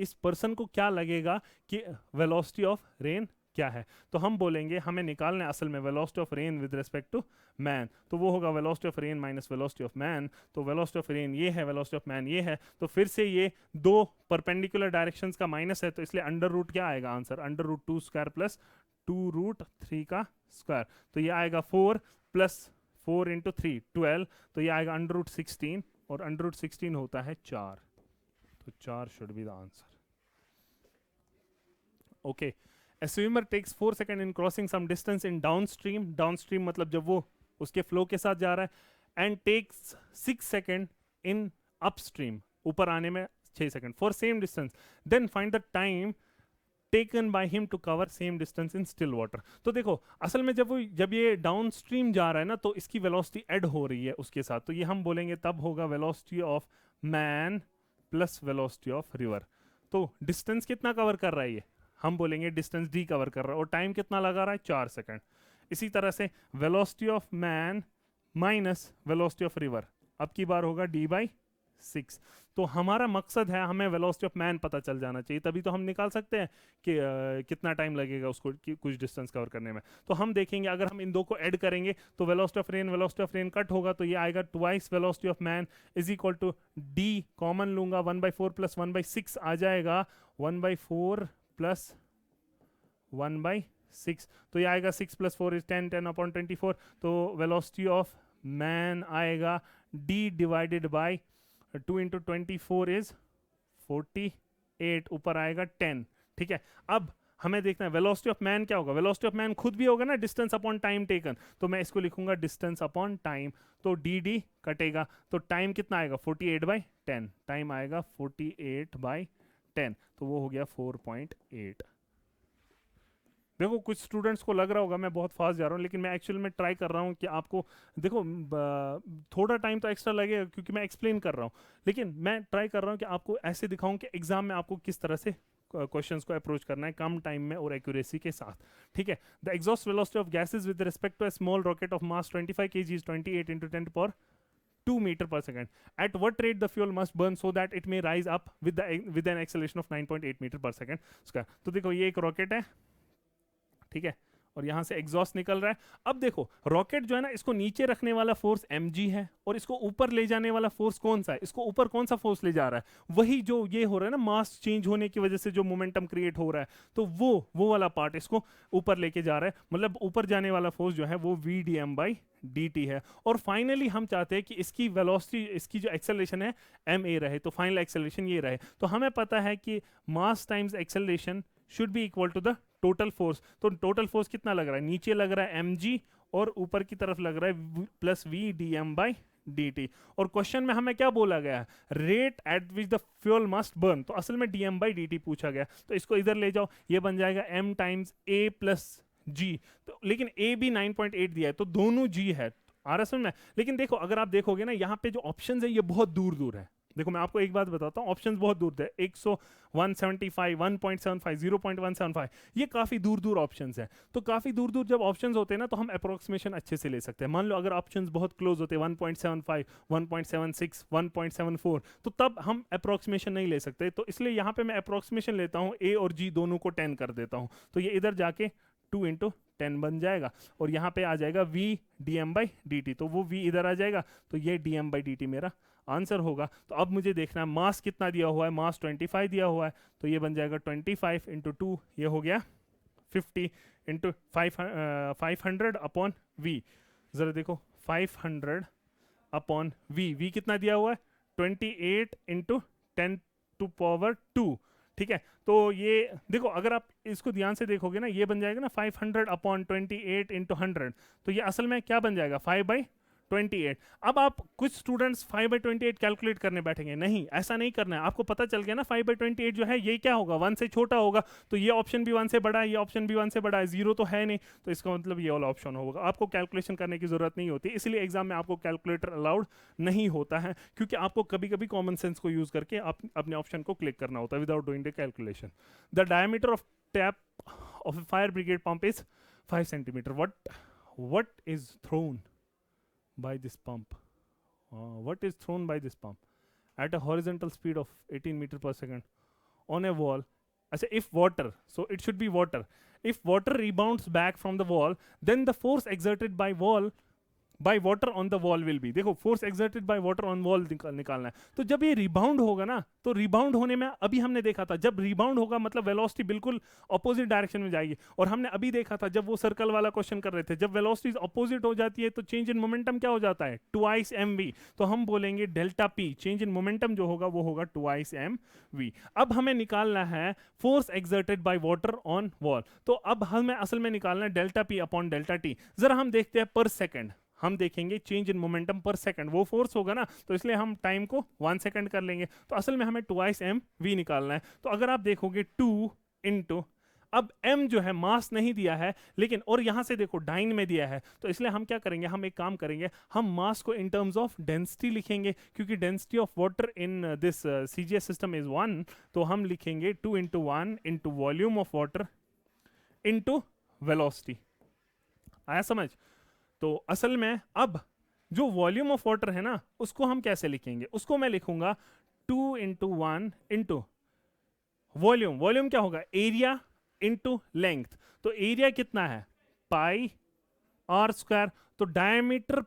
इस पर्सन को क्या लगेगा कि वेलोसिटी ऑफ रेन क्या है। तो हम बोलेंगे हमें निकालना है असल में velocity of rain with respect to man, तो वो होगा velocity of rain minus velocity of man. तो वेलोसिटी ऑफ रेन ये है, वेलोसिटी ऑफ मैन ये है, तो फिर से ये दो परपेंडिकुलर डायरेक्शंस का माइनस है, तो इसलिए अंडर रूट क्या आएगा आंसर, √2 स्क्वायर प्लस 2√3 का स्क्वायर। तो ये आएगा 4 प्लस 4 इंटू 3 12, तो ये आएगा √16, और √16 होता है 4, तो 4 should be the answer, okay. A swimmer takes 4 seconds in crossing some distance in downstream, downstream मतलब जब वो उसके फ्लो के साथ जा रहा है, and takes 6 seconds in upstream, ऊपर आने में 6 second for same distance, then find the time taken by him to cover same distance in still water। तो देखो असल में जब ये डाउनस्ट्रीम जा रहा है ना, तो इसकी वेलोसिटी ऐड हो रही है उसके साथ, तो ये हम बोलेंगे तब होगा velocity of man plus velocity of river. तो डिस्टेंस कितना कवर कर रहा है ये, हम बोलेंगे डिस्टेंस डी कवर कर रहा है, और टाइम कितना लगा रहा है 4 सेकंड। इसी तरह से velocity of man minus velocity of river, अब की बार होगा d/6। तो हमारा मकसद है हमें वेलोसिटी ऑफ मैन पता चल जाना चाहिए, तभी तो हम निकाल सकते हैं कि कितना टाइम लगेगा उसको कुछ डिस्टेंस कवर करने में। तो हम देखेंगे अगर हम इन दो को ऐड करेंगे तो वेलोसिटी ऑफ रेन कट होगा, तो ये आएगा twice velocity of man is equal to d, common लूंगा 1/4 प्लस 1/6 आ जाएगा 1/4 प्लस 1/6, तो ये आएगा 6 + 4 इज 10, 10/24, तो वेलोसिटी ऑफ मैन आएगा d डिवाइडेड बाय 2 × 24 इज 48, ऊपर आएगा 10, ठीक है। अब हमें देखना है वेलोसिटी ऑफ मैन क्या होगा, वेलोसिटी ऑफ मैन खुद भी होगा ना डिस्टेंस अपॉन टाइम टेकन, तो मैं इसको लिखूंगा डिस्टेंस अपॉन टाइम, तो डी कटेगा, तो टाइम कितना आएगा 48/10, टाइम आएगा 48/10, तो वो हो गया 4.8। देखो कुछ स्टूडेंट्स को लग रहा होगा मैं बहुत फास्ट जा रहा हूँ, लेकिन मैं एक्चुअल में ट्राई कर रहा हूँ कि आपको देखो थोड़ा टाइम तो एक्स्ट्रा लगेगा क्योंकि मैं एक्सप्लेन कर रहा हूँ, लेकिन मैं ट्राई कर रहा हूँ कि आपको ऐसे दिखाऊं कि एग्जाम में आपको किस तरह से क्वेश्चंस को अप्रोच करना है कम टाइम में और एक्यूरेसी के साथ, ठीक है। The exhaust velocity of gases with respect to a small rocket of mass 25 kg is 28 × 10⁻² meter per second. At what rate the fuel must burn so that it may rise up with an acceleration of 9.8 meter per second square। तो देखो ये एक रॉकेट है, ठीक है, और यहां से एग्जॉस्ट निकल रहा है। अब देखो रॉकेट जो है ना, इसको नीचे रखने वाला फोर्स mg है, और इसको ऊपर ले जाने वाला फोर्स कौन सा है, इसको ऊपर कौन सा फोर्स ले जा रहा है, वही जो ये हो रहा है ना मास चेंज होने की वजह से जो मोमेंटम क्रिएट हो रहा है, तो वो वाला पार्ट इसको ऊपर लेके जा रहा है, मतलब ऊपर जाने वाला फोर्स जो है वो vdm/dt है। और फाइनली हम चाहते हैं कि इसकी वेलोसिटी, इसकी जो एक्सेलरेशन है ma रहे, तो फाइनल एक्सेलरेशन ये रहे। तो हमें पता है कि mass times acceleration should be equal to the total force. तो टोटल फोर्स कितना लग रहा है, नीचे लग रहा है mg और ऊपर की तरफ लग रहा है प्लस vdm/dt। और क्वेश्चन में हमें क्या बोला गया है, rate at which the fuel must burn, तो असल में dm/dt पूछा गया, तो इसको इधर ले जाओ, ये बन जाएगा m × a + जी, तो लेकिन ए भी 9.8 दिया है, तो दोनों जी है। आ रहा समझ में? लेकिन देखो अगर आप देखोगे ना यहाँ पे जो ऑप्शंस है ये बहुत दूर दूर है। देखो मैं आपको एक बात बताता हूँ, ऑप्शंस बहुत दूर थे, 100, 175, 1.75, 0.175, ये काफ़ी दूर दूर ऑप्शंस हैं। तो काफ़ी दूर दूर जब ऑप्शंस होते हैं ना, तो हम अप्रोक्सीमेशन अच्छे से ले सकते हैं। मान लो अगर ऑप्शंस बहुत क्लोज होते हैं, 1.75, 1.76, 1.74, तो तब हम अप्रोक्सीमेशन नहीं ले सकते। तो इसलिए यहाँ पे मैं अप्रोक्सीमेशन लेता हूँ, ए और जी दोनों को 10 कर देता हूँ, तो ये इधर जाके 2 इंटू 10 बन जाएगा, और यहाँ पे आ जाएगा v dm by D T, तो वो v इधर आ जाएगा, तो ये dm बाई डी टी मेरा आंसर होगा। तो अब मुझे देखना है मास कितना दिया हुआ है, मास 25 दिया हुआ है, तो ये बन जाएगा 25 इंटू 2, ये हो गया 50 इंटू 500 अपॉन v। ज़रा देखो 500 अपॉन v कितना दिया हुआ है, 28 इंटू 10 टू पावर 2, ठीक है। तो ये देखो अगर आप इसको ध्यान से देखोगे ना, ये बन जाएगा ना 500 अपॉन 28 इंटू 100, तो ये असल में क्या बन जाएगा 5/28। अब आप कुछ स्टूडेंट्स 5/28 कैलकुलेट करने बैठेंगे, नहीं ऐसा नहीं करना है। आपको पता चल गया ना 5/28 जो है ये क्या होगा, 1 से छोटा होगा, तो ये ऑप्शन भी 1 से बड़ा है, ये ऑप्शन भी 1 से बड़ा है, 0 तो है नहीं, तो इसका मतलब ये वाला ऑप्शन होगा। आपको कैलकुलेशन करने की जरूरत नहीं होती, इसलिए एग्जाम में आपको कैलकुलेटर अलाउड नहीं होता है, क्योंकि आपको कभी कभी कॉमन सेंस को यूज करके अपने ऑप्शन को क्लिक करना होता है without doing the calculation. The diameter of tap of a fire brigade pump is 5 centimeter. What is thrown by this pump? What is thrown by this pump at a horizontal speed of 18 meter per second on a wall? I say if water, so it should be water. If water rebounds back from the wall, then the force exerted by water on the wall will be. देखो force exerted by water on wall निकालना है। तो जब ये रिबाउंड होगा ना, तो रिबाउंड होने में अभी हमने देखा था, जब रिबाउंड होगा मतलब वेलोसिटी बिल्कुल अपोजिट डायरेक्शन में जाएगी, और हमने अभी देखा था जब वो सर्कल वाला क्वेश्चन कर रहे थे, जब वेलोसिटी अपोजिट हो जाती है तो चेंज इन मोमेंटम क्या हो जाता है, 2x mv। तो हम बोलेंगे delta P, change in momentum जो होगा वो होगा 2x mv। अब हमें निकालना है force exerted by water on wall, तो अब हमें असल में निकालना है delta P upon delta T. जरा हम देखते हैं पर सेकंड, हम देखेंगे चेंज इन मोमेंटम पर सेकंड, वो फोर्स होगा ना, तो इसलिए हम टाइम को 1 सेकंड कर लेंगे, तो असल में हमें 2x mv निकालना है। तो अगर आप देखोगे 2 इंटू, अब m जो है मास नहीं दिया है, लेकिन और यहां से देखो डाइन में दिया है, तो इसलिए हम क्या करेंगे, हम एक काम करेंगे, हम मास को इन टर्म्स ऑफ डेंसिटी लिखेंगे, क्योंकि density of water in this CGS system is 1, तो हम लिखेंगे 2 into 1 into volume of water into velocity. आया समझ? तो असल में अब जो वॉल्यूम ऑफ वाटर है ना, उसको हम कैसे लिखेंगे, उसको मैं लिखूंगा 2 इंटू 1 इंटू वॉल्यूम। वॉल्यूम क्या होगा, एरिया इंटू लेंथ। तो एरिया कितना है, पाई आर स्क्वायर, तो डायमीटर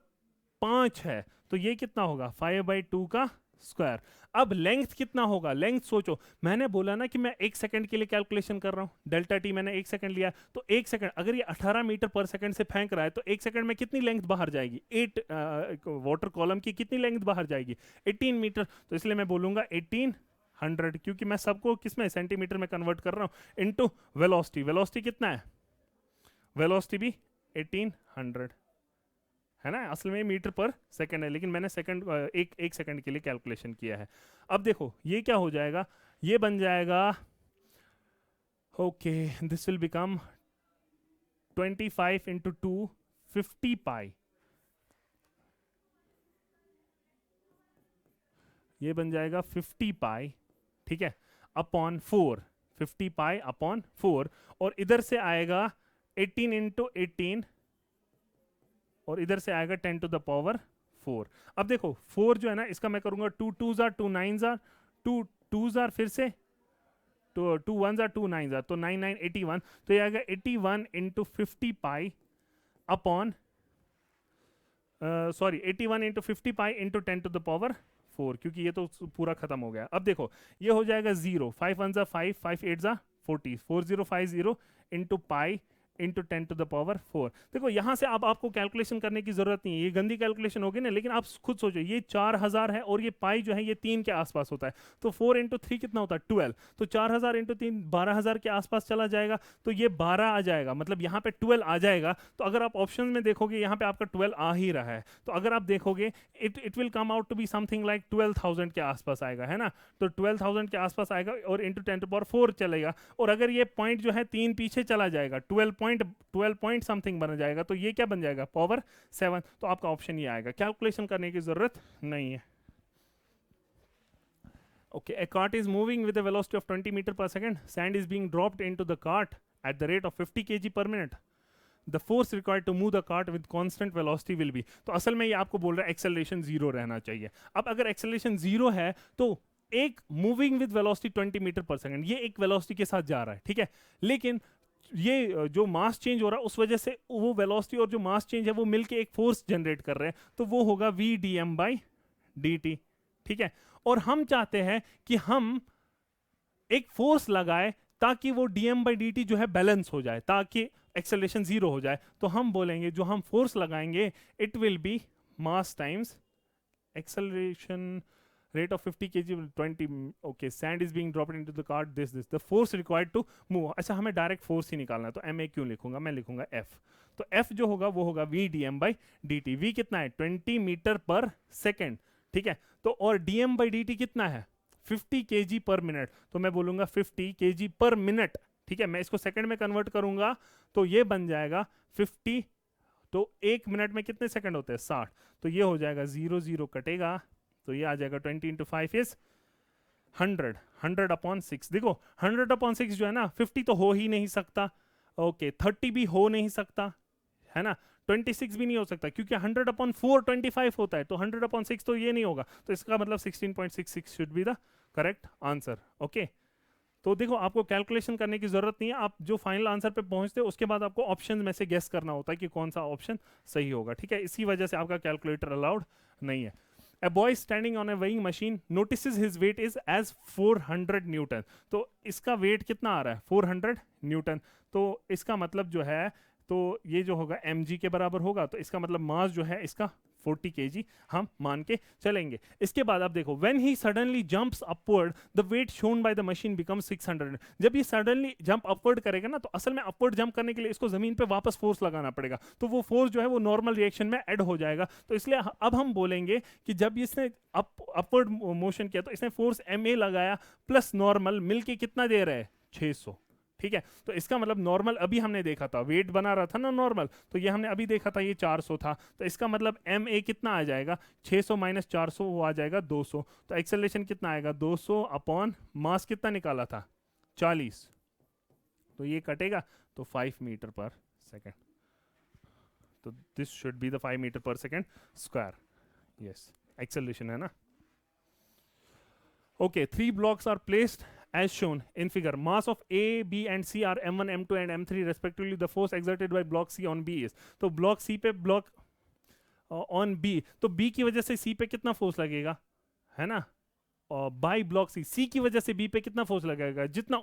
5 है, तो ये कितना होगा 5/2 का स्क्वायर। अब लेंथ कितना होगा, लेंथ सोचो, मैंने बोला ना कि मैं 1 सेकंड के लिए कैलकुलेशन कर रहा हूं, डेल्टा टी मैंने 1 सेकंड लिया, तो 1 सेकंड अगर ये 18 मीटर पर सेकंड से फेंक रहा है, तो 1 सेकंड में कितनी लेंथ बाहर जाएगी, 8 वाटर कॉलम की कितनी लेंथ बाहर जाएगी, 18 मीटर। तो इसलिए मैं बोलूंगा 1800, क्योंकि मैं सबको किसमें सेंटीमीटर में कन्वर्ट कर रहा हूं, इनटू वेलोसिटी। वेलोसिटी कितना है, वेलोसिटी भी 1800 है ना, असल में मीटर पर सेकंड है, लेकिन मैंने सेकंड एक सेकंड के लिए कैलकुलेशन किया है। अब देखो ये क्या हो जाएगा, ये बन जाएगा, okay this will become 25 into 2 50 पाई, ये बन जाएगा 50 पाई, ठीक है, अपॉन 4, 50 पाई अपॉन 4, और इधर से आएगा 18 इंटू 18, और इधर से आएगा 10 टू द पावर 4। अब देखो 4 जो है ना, इसका मैं करूंगा 2 2s are 2 9s are 2 2s are फिर से 2 1s are 2 9s are, तो 9 9 81, तो ये आएगा 81 into 50 pi upon sorry 81 into 50 pi into 10 to the power 4, क्योंकि ये तो पूरा खत्म हो गया। अब देखो ये हो जाएगा 0, 5 1s are 5, 5 8s are 40, 4050 into pi into 10 to the power 4। देखो यहाँ से अब आपको कैलकुलेशन करने की जरूरत नहीं है, ये गंदी कैलकुलेशन होगी ना, लेकिन आप खुद सोचो, ये 4000 है और ये पाई जो है ये 3 के आसपास होता है, तो 4 इंटू 3 कितना होता है 12, तो 4000 इंटू 3 12000 के आसपास चला जाएगा, तो ये 12 आ जाएगा, मतलब यहाँ पे 12 आ जाएगा। तो अगर आप ऑप्शन में देखोगे यहाँ पे आपका 12 आ ही रहा है, तो अगर आप देखोगे it will come out to be something like 12000 के आसपास आएगा, है ना, तो 12000 के आसपास आएगा और इंटू 10 टू पावर 4 चलेगा, और अगर ये पॉइंट जो है 3 पीछे चला जाएगा, 12 पॉइंट समथिंग बन जाएगा, तो ये क्या बन जाएगा, पावर 7। तो आपका ऑप्शन ये आएगा, कैलकुलेशन करने की जरूरत नहीं है। Okay, a cart is moving with a velocity of 20 meter per second. Sand is being dropped into the cart at the rate of 50 kg per minute. The force required to move the cart with constant velocity will be. तो असल में ये आपको बोल रहा है एक्सेलरेशन जीरो रहना चाहिए। अब अगर एक्सेलरेशन जीरो है तो एक moving with velocity 20 metre per second, ये एक वेलोसिटी के साथ जा रहा है, ठीक है, लेकिन ये जो मास चेंज हो रहा है उस वजह से वो वेलोसिटी और जो मास चेंज है वो मिलके एक फोर्स जनरेट कर रहे हैं, तो वो होगा v dm by dt, ठीक है। और हम चाहते हैं कि हम एक फोर्स लगाए ताकि वो dm by dt जो है बैलेंस हो जाए, ताकि एक्सेलरेशन जीरो हो जाए। तो हम बोलेंगे जो हम फोर्स लगाएंगे it will B mass times acceleration rate of 50 kg 20, okay, sand is being dropped into the cart, this the force required to move। अच्छा, हमें डायरेक्ट फोर्स ही निकालना है, तो ma क्यों लिखूंगा, मैं लिखूंगा f। तो f जो होगा वो होगा v dm by dt। v कितना है, 20 मीटर पर सेकेंड, ठीक है। तो और dm by dt कितना है, 50 kg पर मिनट, तो मैं बोलूंगा 50 kg पर मिनट, ठीक है। मैं इसको सेकंड में कन्वर्ट करूंगा तो ये बन जाएगा 50, तो एक मिनट में कितने सेकंड होते हैं, 60, तो ये हो जाएगा 0 0 कटेगा, तो ये आ जाएगा 20 इंटू 5 इज 100, 100/6। देखो 100/6 जो है ना, 50 तो हो ही नहीं सकता, ओके, 30 भी हो नहीं सकता, है ना, 26 भी नहीं हो सकता, क्योंकि 100/4 25 होता है, तो 100/6 तो ये नहीं होगा, तो इसका मतलब 16.66 should be the correct answer. Okay, तो देखो आपको कैलकुलेशन करने की जरूरत नहीं है, आप जो फाइनल आंसर पे पहुंचते हो उसके बाद आपको ऑप्शन में से गेस करना होता है कि कौन सा ऑप्शन सही होगा, ठीक है। इसी वजह से आपका कैलकुलेटर अलाउड नहीं है। A boy standing on a weighing machine notices his weight is as 400 Newton. तो इसका वेट कितना आ रहा है, 400 न्यूटन, तो इसका मतलब जो है, तो ये जो होगा mg के बराबर होगा, तो इसका मतलब मास जो है इसका 40 kg हम मान के चलेंगे। इसके बाद आप देखो, when he suddenly jumps upward the weight shown by the machine becomes 600। जब ये सडनली जंप अपवर्ड करेगा ना, तो असल में अपवर्ड जंप करने के लिए इसको जमीन पे वापस फोर्स लगाना पड़ेगा, तो वो फोर्स जो है वो नॉर्मल रिएक्शन में ऐड हो जाएगा। तो इसलिए अब हम बोलेंगे कि जब इसने अपवर्ड मोशन किया तो इसने फोर्स ma लगाया प्लस नॉर्मल मिलके कितना दे रहा है, 600, ठीक है। तो इसका मतलब नॉर्मल अभी हमने देखा था, वेट बना रहा था ना नॉर्मल, तो ये हमने अभी देखा था ये 400 था, तो इसका मतलब ma कितना आ जाएगा, 600 माइनस 400 वो आ जाएगा 200। तो एक्सेलरेशन कितना आएगा, 200 अपॉन मास कितना निकाला था 40, तो ये कटेगा तो 5 मीटर पर सेकेंड, तो this should be the 5 metre per second square, yes acceleration है ना। Okay, 3 blocks are placed as shown in figure. Mass of A, B and C are m1, m2 and m3 respectively. The force exerted by block C on B is, तो block C पे block on B, तो B की वजह से C पे कितना फोर्स लगेगा, है ना, और बाई ब्लॉक C की वजह से B पे कितना फोर्स लगेगा, जितना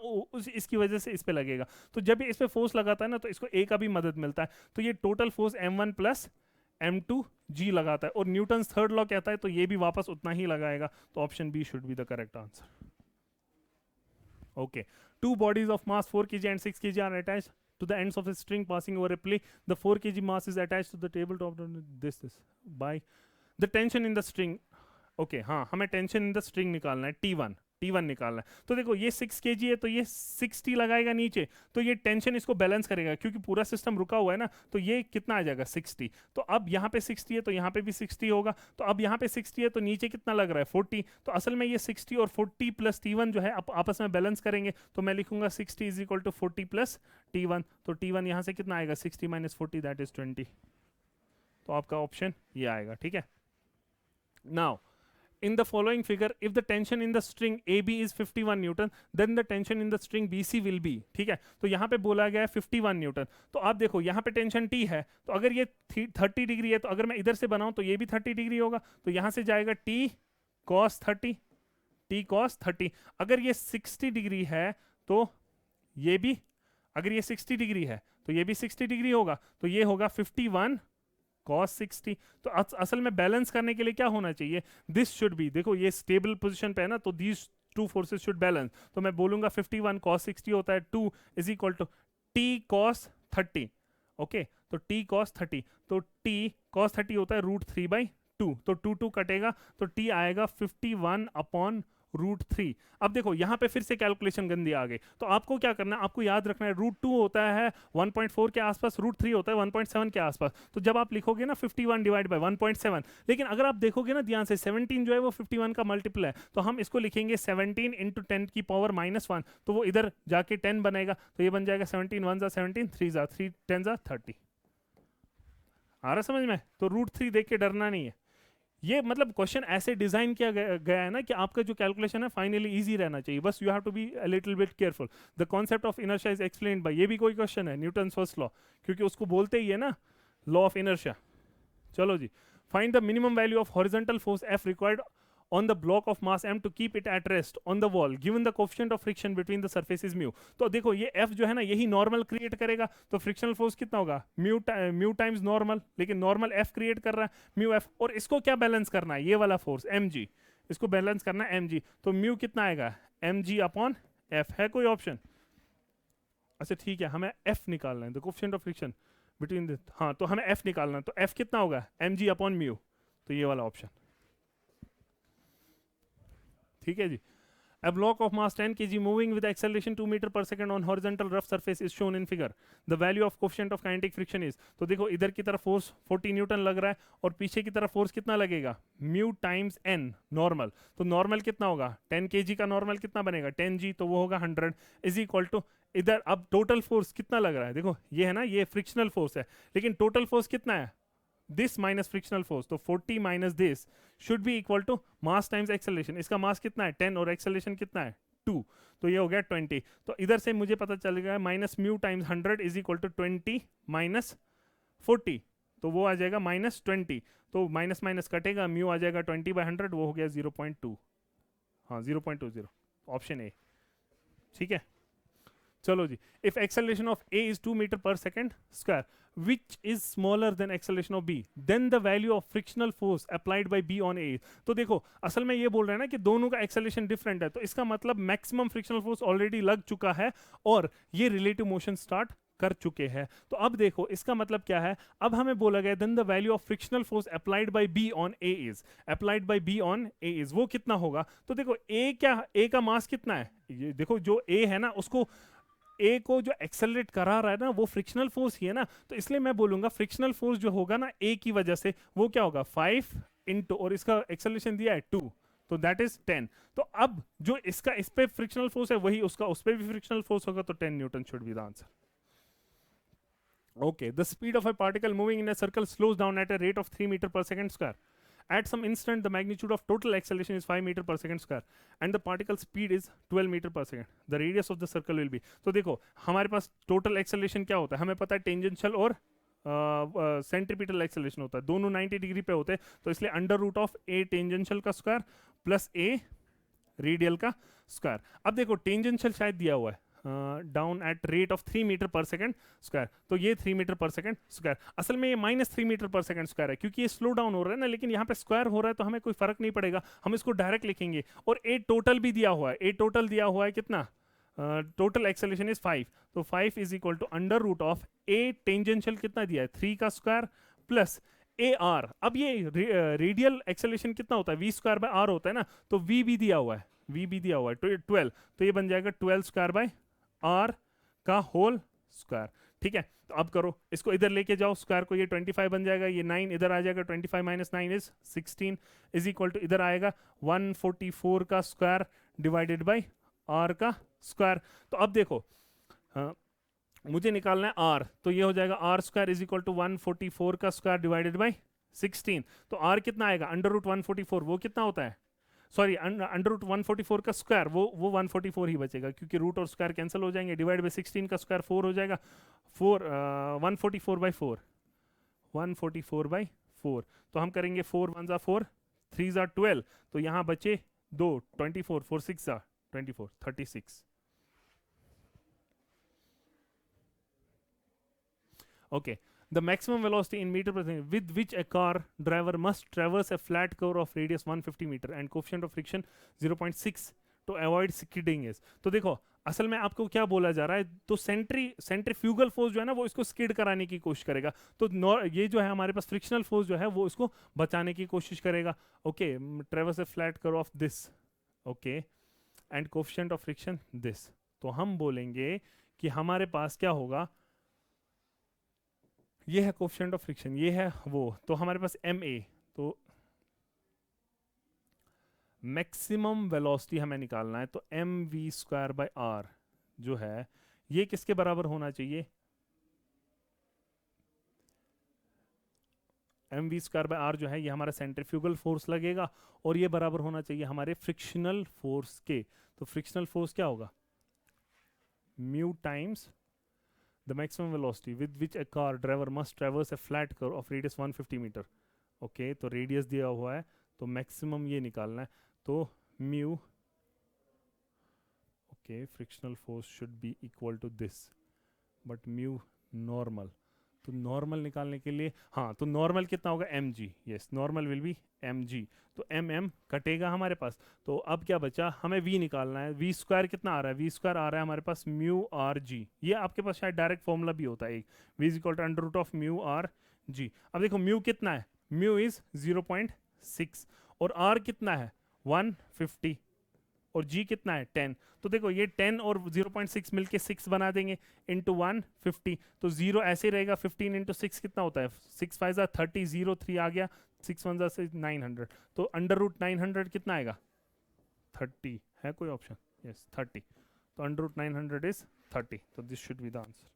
इसकी वजह से इस पे लगेगा। तो जब इस पे फोर्स लगाता है ना, तो इसको A का भी मदद मिलता है, तो ये total force m1 plus m2 G लगाता है, और न्यूटन थर्ड लॉ कहता है तो ये भी वापस उतना ही लगाएगा, तो option B should be the correct answer. Okay, 2 bodies of mass 4 kg and 6 kg are attached to the ends of a string passing over a pulley. The 4 kg mass is attached to the tabletop. This by the tension in the string. Okay, हाँ, हमें टेंशन इन द स्ट्रिंग निकालना है, T1 निकालना है। तो देखो ये 6 kg है, तो ये 60 लगाएगा नीचे, तो ये टेंशन इसको बैलेंस करेगा, क्योंकि पूरा सिस्टम रुका हुआ है ना, तो ये कितना आ जाएगा 60। तो अब यहाँ पे 60 है तो यहाँ पे भी 60 होगा, तो अब यहाँ पे 60 है तो नीचे कितना लग रहा है 40, तो असल में ये 60 और 40 प्लस T1 जो है आपस में बैलेंस करेंगे, तो मैं लिखूंगा 60 is equal to 40 plus T1, तो T1 यहाँ से कितना आएगा 60 माइनस 40 दैट इज 20, तो आपका ऑप्शन ये आएगा, ठीक है। Now in the following figure, if the tension in the string AB is 51 Newton, then the tension in the string BC will be, ठीक है। तो यहाँ पे बोला गया है 51 न्यूटन, तो आप देखो यहाँ पे टेंशन T है, तो अगर ये 30 डिग्री है, तो अगर मैं इधर से बनाऊं तो ये भी 30 डिग्री होगा, तो यहाँ से जाएगा T cos 30। अगर ये 60 डिग्री है तो ये भी, अगर ये 60 डिग्री है तो ये भी 60 डिग्री होगा, तो ये होगा 51 cos 60। तो असल में बैलेंस करने के लिए क्या होना चाहिए, दिस शुड बी, देखो ये स्टेबल पोजीशन पे है ना, तो these two forces should balance, तो मैं बोलूंगा 51 cos 60 होता है 2 is equal to T cos 30। Okay, तो T cos 30, तो T cos 30 होता है √3/2, तो 2 कटेगा, तो T आएगा 51 अपॉन √3। अब देखो यहाँ पे फिर से कैलकुलेशन गंदी आ गई, तो आपको क्या करना है, आपको याद रखना है √2 होता है 1.4 के आसपास, √3 होता है 1.7 के आसपास। तो जब आप लिखोगे ना 51 डिवाइड बाय 1.7, लेकिन अगर आप देखोगे ना ध्यान से 17 जो है वो 51 का मल्टीपल है, तो हम इसको लिखेंगे 17 इंटू 10 की पावर -1, तो वो इधर जाके 10 बनेगा, तो ये बन जाएगा 17 1 17 3 3 10 30। आ रहा समझ में? तो √3 देख के डरना नहीं है। ये मतलब क्वेश्चन ऐसे डिजाइन किया गया है ना कि आपका जो कैलकुलेशन है फाइनली इजी रहना चाहिए, बस you have to be a little bit careful. The concept of inertia is explained by, ये भी कोई क्वेश्चन है, न्यूटन फर्स्ट लॉ, क्योंकि उसको बोलते ही है ना लॉ ऑफ इनर्शिया। चलो जी, find the minimum value of horizontal force F required on the block of mass m to keep it at rest on the wall given the coefficient of friction between the surfaces mu। तो देखो ये F जो है ना यही नॉर्मल क्रिएट करेगा, तो फ्रिक्शनल फोर्स कितना होगा म्यू टाइम्स नॉर्मल, लेकिन नॉर्मल F क्रिएट कर रहा है म्यू F, और इसको क्या बैलेंस करना है, ये वाला फोर्स mg, इसको बैलेंस करना है mg, तो म्यू कितना आएगा mg अपॉन F। है कोई ऑप्शन? अच्छा ठीक है, हमें F निकालना है, the coefficient of friction between the, हाँ तो हमें F निकालना है, तो F कितना होगा mg अपॉन म्यू, तो ये वाला ऑप्शन ठीक है जी। A block of mass 10 kg moving with acceleration 2 meter per second on horizontal rough surface is shown in figure. The value of coefficient of kinetic friction is, तो देखो इधर की तरफ फोर्स 40 न्यूटन लग रहा है और पीछे की तरफ फोर्स कितना लगेगा म्यू टाइम्स n नॉर्मल, तो नॉर्मल कितना होगा 10 kg का नॉर्मल कितना बनेगा 10g, तो वो होगा 100 इज इक्वल टू, इधर अब टोटल फोर्स कितना लग रहा है, देखो ये है ना ये फ्रिक्शनल फोर्स है, लेकिन टोटल फोर्स कितना है दिस माइनस फ्रिक्शनल फोर्स, तो 40 minus this should be equal to mass times acceleration. इसका मास कितना है 10 और एक्सेलरेशन कितना है 2, तो ये हो गया 20। तो इधर से मुझे पता चल गया minus mu times 100 is equal to 20 minus 40, तो वो आ जाएगा -20, तो माइनस माइनस कटेगा, म्यू आ जाएगा 20/100, वो हो गया 0.2, हाँ 0.20, ऑप्शन ए ठीक है। चलो जी, if acceleration of A is 2 metre per second square which is smaller than acceleration of b, then the value of frictional force applied by b on a is, तो देखो असल में ये बोल रहे हैं ना कि दोनों का एक्सेलरेशन डिफरेंट है, तो इसका मतलब मैक्सिमम फ्रिक्शनल फोर्स ऑलरेडी लग चुका है और ये रिलेटिव मोशन स्टार्ट कर चुके हैं। तो अब देखो इसका मतलब क्या है, अब हमें बोला गया then the value of frictional force applied by B on A is, applied by B on A is वो कितना होगा, तो देखो ए क्या, ए का मास कितना है, ये देखो जो ए है ना उसको ए को जो एक्सेलरेट करा रहा है ना वो फ्रिक्शनल फोर्स ही है ना, तो इसलिए मैं बोलूंगा फ्रिक्शनल फोर्स जो होगा ना ए की वजह से वो क्या होगा 5 इंटू, और इसका एक्सेलरेशन दिया है 2, तो दैट इज 10। तो अब जो इसका इस पे फ्रिक्शनल फोर्स है वही उसका उस पे भी फ्रिक्शनल फोर्स होगा, तो 10 newton should be the answer. Okay, the speed of a particle moving in a circle slows down at a rate of 3 metre per second square. At some instant, the magnitude of total acceleration is 5 meter per second square, and the particle speed is 12 meter per second. The radius of the circle will be. तो देखो हमारे पास total acceleration क्या होता है, हमें पता है टेंजेंशियल और सेंट्रीपिटल एक्सेलरेशन होता है, दोनों 90 डिग्री पे होते हैं, तो इसलिए √a टेंजेंशियल का स्क्वायर प्लस a रेडियल का स्क्वायर। अब देखो टेंजेंशियल शायद दिया हुआ है down at rate of 3 metre per second square, तो ये 3 मीटर पर सेकंड स्क्वायर, असल में ये -3 मीटर पर सेकंड स्क्वायर है क्योंकि ये स्लो डाउन हो रहा है ना, लेकिन यहाँ पे स्क्वायर हो रहा है तो हमें कोई फर्क नहीं पड़ेगा, हम इसको डायरेक्ट लिखेंगे। और ए टोटल भी दिया हुआ है, ए टोटल दिया हुआ है कितना, टोटल एक्सेलरेशन इज 5, तो 5 is equal to √of a tangential कितना दिया है 3 का स्क्वायर प्लस ए आर। अब ये रेडियल एक्सेलरेशन कितना होता है v स्क्वायर बाय आर होता है ना, तो v भी दिया हुआ है, v भी दिया हुआ है 12, तो ये बन जाएगा 12 स्क्वायर बाय आर का होल स्क्वायर। ठीक है, तो अब करो इसको इधर लेके जाओ स्क्वायर को, ये 25 बन जाएगा, ये 9 इधर आ जाएगा, 25 minus 9 is 16 is equal to इधर आएगा 144 का स्क्वायर डिवाइडेड बाय आर का स्क्वायर। तो अब देखो मुझे निकालना है आर, तो ये हो जाएगा r square is equal to 144 का स्क्वायर डिवाइडेड बाय 16, तो आर कितना आएगा √144, वो कितना होता है, सॉरी √144 का स्क्वायर, वो 144 ही बचेगा क्योंकि रूट और स्क्वायर कैंसिल हो जाएंगे, डिवाइड बाय 16 का स्क्वायर 4 हो जाएगा, 144/4, 144/4, तो हम करेंगे 4 1 4, 3 12, तो यहाँ बचे 2, 24, 4 6 24, 36। Okay, the maximum velocity in meter per second with which a car driver must traverse a flat curve of radius 150 meter and coefficient of friction 0.6 to avoid skidding is। तो देखो असल में आपको क्या बोला जा रहा है, तो सेंट्रीफ्यूगल फोर्स जो है ना वो इसको स्किड कराने की कोशिश करेगा, तो ये जो है हमारे पास फ्रिक्शनल फोर्स जो है वो इसको बचाने की कोशिश करेगा। Okay, ट्रेवर्स a flat curve of this, okay, and coefficient of friction this. तो हम बोलेंगे कि हमारे पास क्या होगा, ये है कोफिशिएंट ऑफ फ्रिक्शन, ये है वो, तो हमारे पास एम ए, तो मैक्सिमम वेलोसिटी हमें निकालना है, तो m v square by r जो है ये किसके बराबर होना चाहिए, m v square by r जो है ये हमारा सेंट्रीफ्यूगल फोर्स लगेगा, और ये बराबर होना चाहिए हमारे फ्रिक्शनल फोर्स के। तो फ्रिक्शनल फोर्स क्या होगा, mu times the maximum velocity with which a car driver must traverse a flat curve of radius 150 metre. Okay, तो रेडियस दिया हुआ है, तो मैक्सिमम ये निकालना है, तो mu, okay, frictional force should be equal to this, but mu normal, तो नॉर्मल निकालने के लिए, हाँ, तो नॉर्मल कितना होगा, m g, yes, normal will be m g, तो एम एम कटेगा हमारे पास। तो अब क्या बचा, हमें वी निकालना है, वी स्क्वायर कितना आ रहा है, वी स्क्वायर आ रहा है हमारे पास म्यू आर जी, ये आपके पास शायद डायरेक्ट फॉर्मूला भी होता है एक, v is equal to under root of mu r g. अब देखो म्यू कितना है, म्यू इज 0.6, और आर कितना है 150, और जी कितना है 10, तो देखो ये 10 और 0.6 मिलके 6 बना देंगे इंटू 150, तो 0 ऐसे रहेगा, 15 इंटू 6 कितना होता है, 6 5 जा 30, 0 3 आ गया, 6 1 जा से 900, तो अंडर रूट 900 कितना आएगा 30, है कोई ऑप्शन, यस 30, तो अंडर रूट 900 इज 30, तो this should be the answer.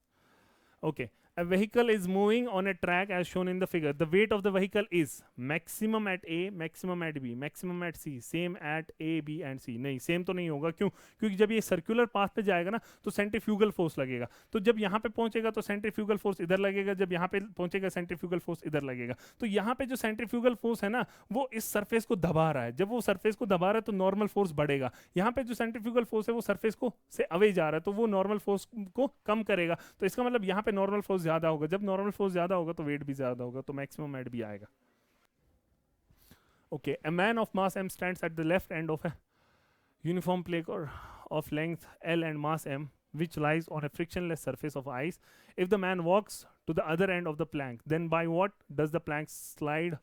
Okay, a vehicle is moving on a track as shown in the figure. The weight of the vehicle is maximum at A, maximum at B, maximum at C, same at A, B and C. नहीं, सेम तो नहीं होगा, क्यों, क्योंकि जब ये सर्कुलर पाथ पे जाएगा ना तो सेंट्रीफ्यूगल फोर्स लगेगा, तो जब यहाँ पे पहुंचेगा तो सेंट्रीफ्यूगल फोर्स इधर लगेगा, जब यहाँ पे पहुंचेगा सेंट्रीफ्यूगल फोर्स इधर लगेगा, तो यहाँ पे जो सेंट्रीफ्यूगल फोर्स है ना वो इस सरफेस को दबा रहा है, जब वो सरफेस को दबा रहा है तो नॉर्मल फोर्स बढ़ेगा, यहाँ पे जो सेंट्रीफ्यूगल फोर्स है वो सरफेस को से अवे जा रहा है, तो वो नॉर्मल फोर्स को कम करेगा, तो इसका मतलब यहाँ पे नॉर्मल फोर्स ज्यादा होगा, जब नॉर्मल फोर्स ज्यादा होगा तो वेट भी ज्यादा होगा, तो मैक्सिमम वेट भी आएगा। Okay, a man of mass m stands at the left end of a uniform plank or of length L and mass m which lies on a frictionless surface of ice. If the man walks to the other end of the plank, then by what does the plank slide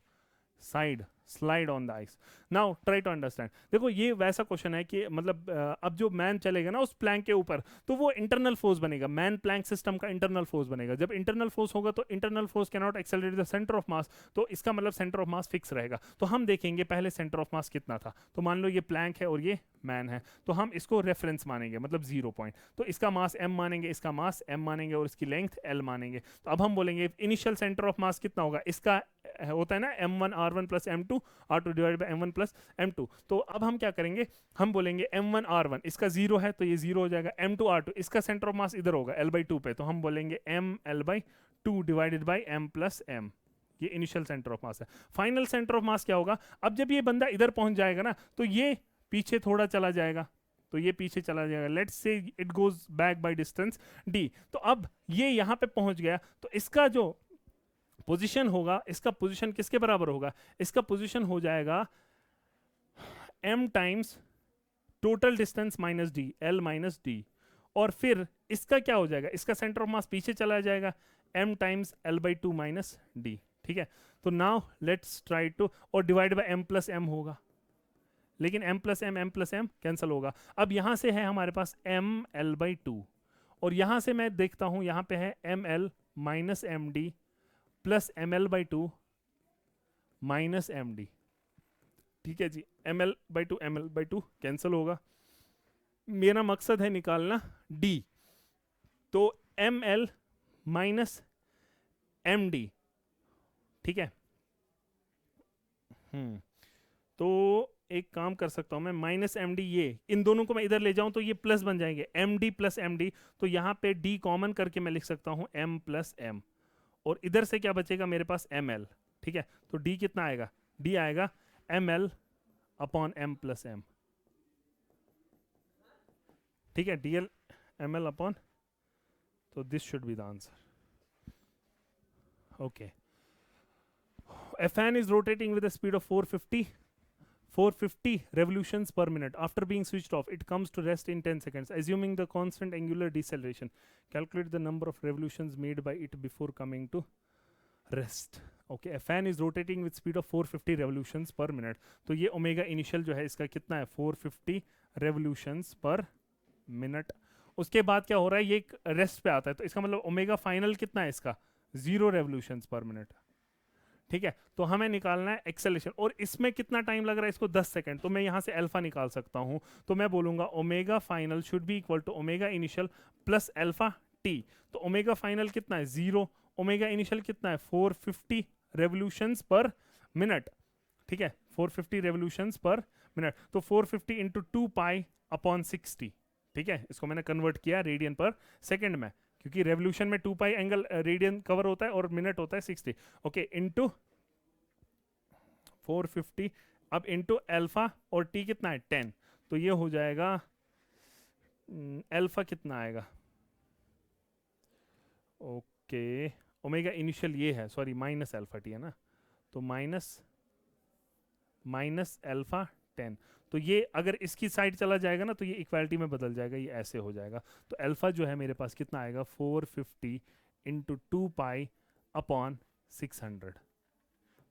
on the ice? Now try to understand. देखो ये वैसा क्वेश्चन है कि मतलब अब जो मैन चलेगा ना उस प्लैंक के ऊपर, तो वो इंटरनल फोर्स बनेगा, मैन प्लैंक सिस्टम का इंटरनल फोर्स बनेगा, जब इंटरनल फोर्स होगा तो internal force can not accelerate the center of mass, तो इसका मतलब सेंटर ऑफ मास फिक्स रहेगा, तो हम देखेंगे पहले सेंटर ऑफ मास कितना था, तो मान लो ये प्लैंक है और ये मैन है, तो हम इसको रेफरेंस मानेंगे, मतलब 0 पॉइंट, तो इसका मास m मानेंगे, इसका मास m मानेंगे और इसकी लेंथ l मानेंगे, तो अब हम बोलेंगे इनिशियल सेंटर ऑफ मास कितना होगा, इसका होता है ना m1 r1 plus m2 r2 divide by m1 plus m2, तो अब हम क्या करेंगे, हम बोलेंगे m1 r1 इसका 0 है तो ये 0 हो जाएगा, m2 r2 इसका सेंटर ऑफ मास इधर होगा l/2 पे, तो हम बोलेंगे m l/2 divided by m plus m, ये इनिशियल सेंटर ऑफ मास है। फाइनल सेंटर ऑफ मास क्या होगा, अब जब ये बंदा इधर पहुंच जाएगा ना तो ये पीछे थोड़ा चला जाएगा, तो ये पीछे चला जाएगा, let's say it goes back by distance d, तो अब ये यहाँ पे पहुंच गया, तो इसका जो पोजीशन होगा, इसका पोजीशन किसके बराबर होगा, इसका पोजीशन हो जाएगा m times total distance minus D, l minus D, और फिर इसका क्या हो जाएगा, इसका सेंटर ऑफ मास पीछे चला जाएगा m times l/2 minus D, ठीक है। तो नाउ लेट्स ट्राई टू, और divide by m plus m होगा, लेकिन m प्लस m कैंसिल होगा, अब यहां से है हमारे पास m l/2, और यहां से मैं देखता हूं यहां पे है ml minus md plus ml/2 minus md, ठीक है जी, ml/2 कैंसिल होगा, मेरा मकसद है निकालना d, तो ml माइनस md, ठीक है, तो एक काम कर सकता हूं मैं, माइनस md, ये इन दोनों को मैं इधर ले जाऊं तो ये प्लस बन जाएंगे, md प्लस md, तो यहां पे d कॉमन करके मैं लिख सकता हूं m प्लस m, और इधर से क्या बचेगा मेरे पास ml, ठीक है, तो d कितना आएगा, d आएगा ml upon m plus m, ठीक है, dl ml अपॉन, तो this should be the answer. Okay, a fan is rotating with a speed of 450 revolutions per minute. After being switched off, it comes to rest in 10 seconds. Assuming the constant angular deceleration, calculate the number of revolutions made by it before coming to rest. Okay, fan is rotating with speed of 450 revolutions पर मिनट। तो ये ओमेगा इनिशियल जो है इसका कितना है, 450 रेवोल्यूशंस पर मिनट। उसके बाद क्या हो रहा है, ये एक रेस्ट पे आता है, तो इसका मतलब ओमेगा फाइनल कितना है इसका, 0 रेवोल्यूशंस पर मिनट। ठीक है, तो हमें निकालना है एक्सेलेरेशन, और इसमें कितना टाइम लग रहा है इसको, 10 सेकंड। तो मैं यहां से अल्फा निकाल सकता हूं, तो मैं बोलूंगा omega final should be equal to omega initial plus alpha t. तो ओमेगा फाइनल कितना है, 0, ओमेगा इनिशियल कितना है, 450 रेवोल्यूशंस पर मिनट। ठीक है, 450 रेवोल्यूशंस पर मिनट, तो 450 इंटू 2 पाई अपॉन 60। ठीक है, इसको मैंने कन्वर्ट किया रेडियन पर सेकंड में, क्योंकि रेवोल्यूशन में 2 पाई एंगल रेडियन कवर होता है और मिनट होता है 60। ओके, इनटू 450, अब इनटू अल्फा, और टी कितना है 10, तो ये हो जाएगा अल्फा कितना आएगा, ओके ओमेगा इनिशियल ये है, सॉरी माइनस अल्फा टी है ना, तो माइनस अल्फा 10। तो ये अगर इसकी साइड चला जाएगा ना तो ये इक्वालिटी में बदल जाएगा, ये ऐसे हो जाएगा। तो अल्फा जो है मेरे पास कितना आएगा, 450 into 2 pi upon 600,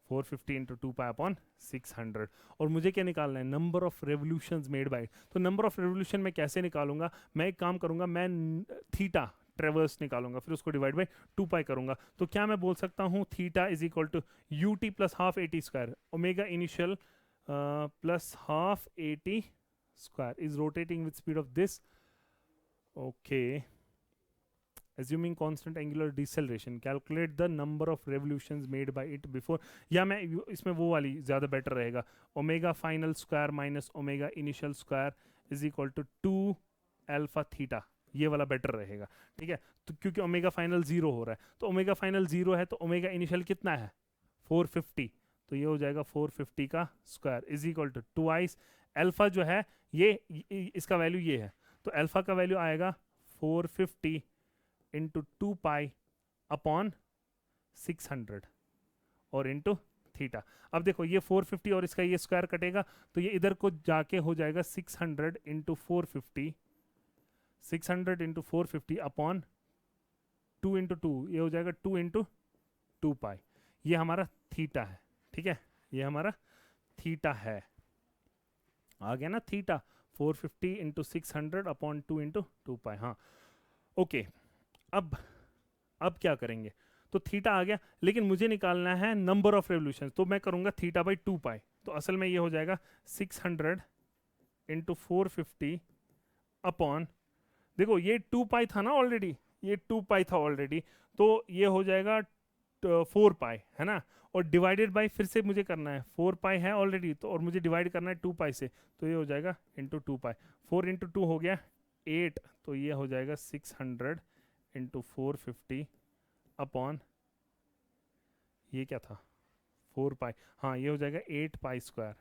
450 into 2 pi upon 600। और मुझे क्या निकालना है, number of revolutions made bye. तो नंबर ऑफ रेवोल्यूशन मैं कैसे निकालूंगा, मैं एक काम करूंगा, मैं थीटा ट्रेवर्स निकालूंगा, फिर उसको डिवाइड बाय 2 पाई करूंगा। तो क्या मैं बोल सकता हूँ, theta is equal to u t plus half a t square, omega initial plus half a t square is rotating with speed of this, okay, assuming constant angular deceleration calculate the number of revolutions made by it before। या मैं इसमें वो वाली ज़्यादा बेटर रहेगा, omega final square minus omega initial square is equal to 2 alpha theta, ये वाला बेटर रहेगा। ठीक है, तो क्योंकि ओमेगा फाइनल 0 हो रहा है, तो ओमेगा फाइनल 0 है, तो ओमेगा इनिशियल कितना है 450, तो ये हो जाएगा 450 का square is equal to twice alpha जो है ये इसका वैल्यू ये है, तो अल्फा का वैल्यू आएगा 450 इंटू 2 पाई अपॉन 600 और इंटू थीटा। अब देखो ये 450 और इसका ये स्क्वायर कटेगा, तो ये इधर को जाके हो जाएगा 600 इंटू 450, 600 इंटू 450 अपॉन 2 इंटू 2, ये हो जाएगा 2 इंटू 2 पाई, ये हमारा थीटा है। ठीक है, ये हमारा थीटा है, आ गया ना थीटा, 450 इंटू 600 अपॉन 2 इंटू 2 पाई। हाँ ओके, अब क्या करेंगे, तो थीटा आ गया, लेकिन मुझे निकालना है नंबर ऑफ रेवोल्यूशन, तो मैं करूंगा थीटा बाई 2 पाई, तो असल में ये हो जाएगा 600 इंटू 450 अपॉन, देखो ये 2 पाई था ना ऑलरेडी, ये 2 पाई था ऑलरेडी, तो ये हो जाएगा 4 पाई है ना, और डिवाइडेड बाई फिर से मुझे करना है, 4 पाई है ऑलरेडी तो, और मुझे डिवाइड करना है 2 पाई से, तो ये हो जाएगा इंटू 2 पाई, 4 इंटू 2 हो गया 8, तो ये हो जाएगा 600 इंटू 450 अपॉन, ये क्या था 4 पाई, हाँ ये हो जाएगा 8 पाई स्क्वायर।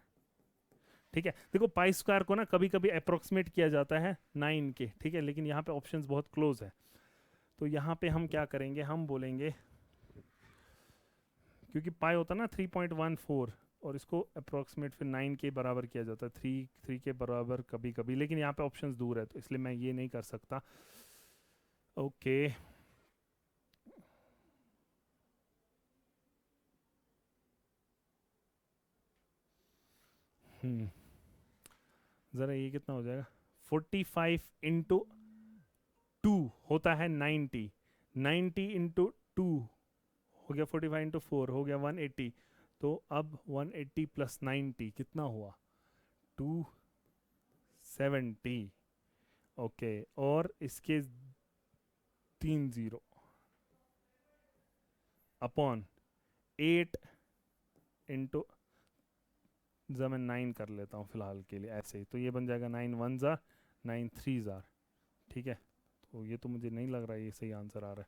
ठीक है, देखो पाई स्क्वायर को ना कभी कभी अप्रोक्सीमेट किया जाता है 9 के, ठीक है, लेकिन यहाँ पे ऑप्शंस बहुत क्लोज है, तो यहाँ पे हम क्या करेंगे, हम बोलेंगे, क्योंकि पाई होता है ना 3.14 और इसको अप्रोक्सीमेट फिर 9 के बराबर किया जाता है, 3 के बराबर कभी कभी, लेकिन यहाँ पे ऑप्शंस दूर है तो इसलिए मैं ये नहीं कर सकता। ओके ज़रा ये कितना हो जाएगा, 45 इंटू 2 होता है 90, 90 इंटू 2 हो गया 45 इंटू 4 हो गया 180, तो अब 180 प्लस 90 कितना हुआ 270। ओके, और इसके 3 0 अपॉन 8 इंटू, जब मैं 9 कर लेता हूँ फिलहाल के लिए ऐसे ही, तो ये बन जाएगा 9 1 ज़ार 9 3 ज़ार। ठीक है, तो ये तो मुझे नहीं लग रहा है ये सही आंसर आ रहा है।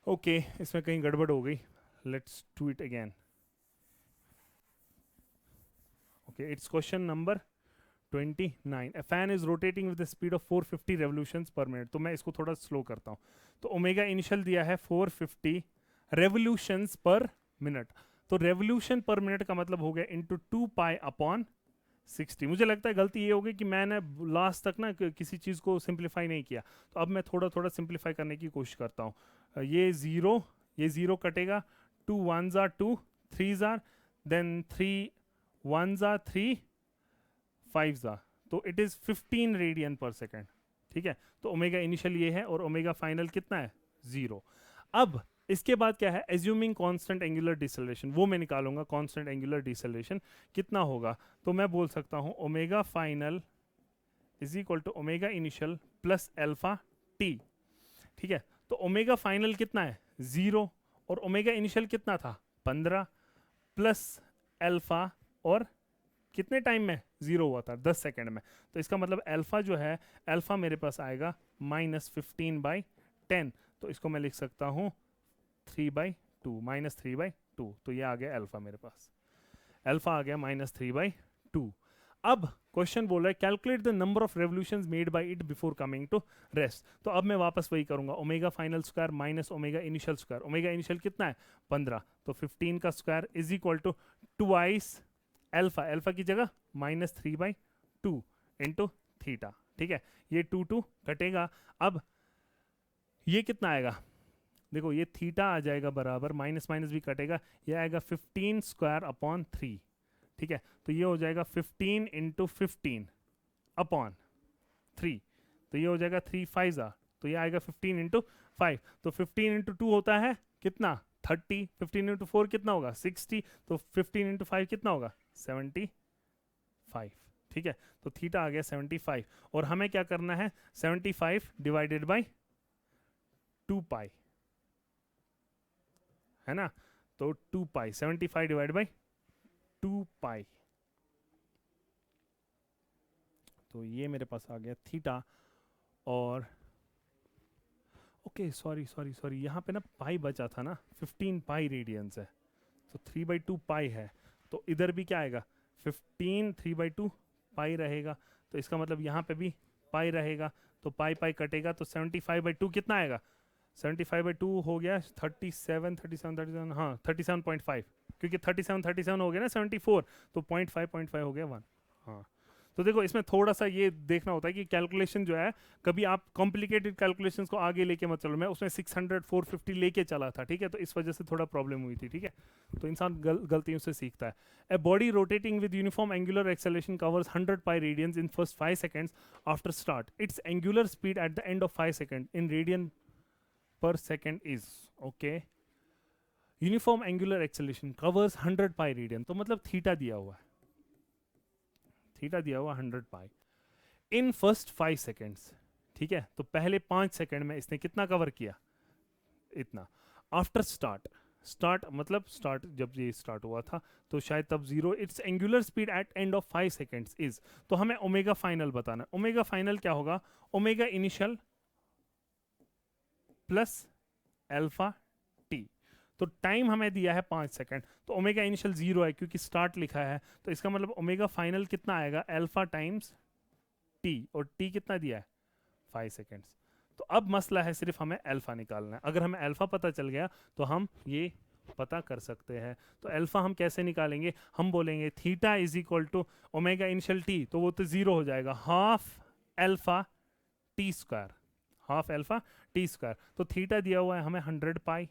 ओके, इसमें कहीं गड़बड़ हो गई, let's do it again. Okay, it's question number 29, a fan is rotating with the speed of 450 revolutions per minute। तो मैं इसको थोड़ा स्लो करता हूँ, तो ओमेगा इनिशियल दिया है 450 रेवोल्यूशंस पर मिनट, तो रेवोल्यूशन पर मिनट का मतलब हो गया इंटू 2 पाई अपॉन 60। मुझे लगता है गलती ये होगी कि मैंने लास्ट तक ना किसी चीज़ को सिंप्लीफाई नहीं किया, तो अब मैं थोड़ा थोड़ा सिंप्लीफाई करने की कोशिश करता हूँ। ये ज़ीरो कटेगा, 2 1s are 2, 3s are, then 3 1s are 3, 5s are, तो it is 15 radian per second. ठीक है, तो ओमेगा इनिशियल ये है और ओमेगा फाइनल कितना है, 0। अब इसके बाद क्या है, एज्यूमिंग कांस्टेंट एंगुलर डिसेलेरेशन, वो मैं निकालूंगा कांस्टेंट एंगुलर डिसेलेरेशन कितना होगा। तो मैं बोल सकता हूं omega final is equal to omega initial plus alpha t. ठीक है, तो ओमेगा फाइनल कितना है, 0, और ओमेगा इनिशियल कितना था, 15, प्लस अल्फा, और कितने टाइम में 0 हुआ था, 10 सेकेंड में। तो इसका मतलब अल्फा जो है, अल्फा मेरे पास आएगा -15/10, तो इसको मैं लिख सकता हूँ 3/2, -3/2। तो ये आ गया अल्फा, मेरे पास अल्फा आ गया -3/2। अब क्वेश्चन बोल रहा है calculate the number of revolutions made by it before coming to rest. तो अब मैं वापस वही करूंगा, omega final square minus omega initial square. Omega initial कितना है, 15, तो 15 का square is equal to twice alpha, alpha की जगह -3/2 इंटू थीटा। ठीक है, ये 2 कटेगा। अब ये कितना आएगा, देखो ये थीटा आ जाएगा बराबर, माइनस माइनस भी कटेगा, ये आएगा 15 स्क्वायर अपॉन 3। ठीक है, तो ये हो जाएगा 15 इंटू 15 अपॉन 3, तो ये हो जाएगा 3 5 तो ये आएगा 15 इंटू 5। तो 15 इंटू 2 होता है कितना, 30, 15 इंटू 4 कितना होगा, 60, तो 15 इंटू 5 कितना होगा, 75। ठीक है, तो थीटा आ गया 75, और हमें क्या करना है, 75 डिवाइडेड बाई 2 पाई, है ना, तो 2 पाई, 75 डिवाइड बाई 2 पाई, तो ये मेरे पास आ गया थीटा। और ओके सॉरी यहाँ पे ना पाई बचा था ना, 15 पाई रेडियंस है, तो 3/2 पाई है, तो इधर भी क्या आएगा, 15 3/2 पाई रहेगा, तो इसका मतलब यहाँ पे भी पाई रहेगा, तो पाई पाई कटेगा, तो 75/2 कितना आएगा, 75/2 हो गया 37, हाँ 37.5, क्योंकि 37 हो गया ना 74, तो 0.5 हो गया 1। हाँ, तो देखो इसमें थोड़ा सा ये देखना होता है कि कैलकुलेशन जो है, कभी आप कॉम्प्लिकेटेड कैलकुलेशंस को आगे लेके मत चलो। मैं उसमें 600 450 लेके चला था, ठीक है, तो इस वजह से थोड़ा प्रॉब्लम हुई थी। ठीक है, तो इंसान गलतियों से सीखता है। A body rotating with uniform angular acceleration covers 100 pi radians in first 5 seconds after start. Its angular speed at the end of 5 seconds in radian per second is, okay, uniform angular acceleration covers 100 pi radian, तो मतलब थीटा दिया हुआ है, थीटा दिया हुआ 100 पाई इन फर्स्ट 5 seconds। ठीक है, तो पहले 5 सेकंड में इसने कितना कवर किया, इतना। आफ्टर स्टार्ट, स्टार्ट मतलब स्टार्ट जब ये स्टार्ट हुआ था तो शायद तब 0। It's angular speed eight and of 5 seconds is, तो हमें ओमेगा फाइनल बताना। ओमेगा फाइनल क्या होगा, omega initial plus alpha t, तो टाइम हमें दिया है 5 सेकंड, तो ओमेगा इनिशियल 0 है क्योंकि स्टार्ट लिखा है, तो इसका मतलब ओमेगा फाइनल कितना आएगा, अल्फा टाइम्स टी, और टी कितना दिया है, 5 सेकंड्स। तो अब मसला है सिर्फ हमें अल्फा निकालना है। अगर हमें अल्फा पता चल गया तो हम ये पता कर सकते हैं। तो अल्फा हम कैसे निकालेंगे, हम बोलेंगे theta is equal to omega initial t, तो वो तो 0 हो जाएगा, half alpha t square, half alpha t square. तो थीटा दिया हुआ है हमें 100 pi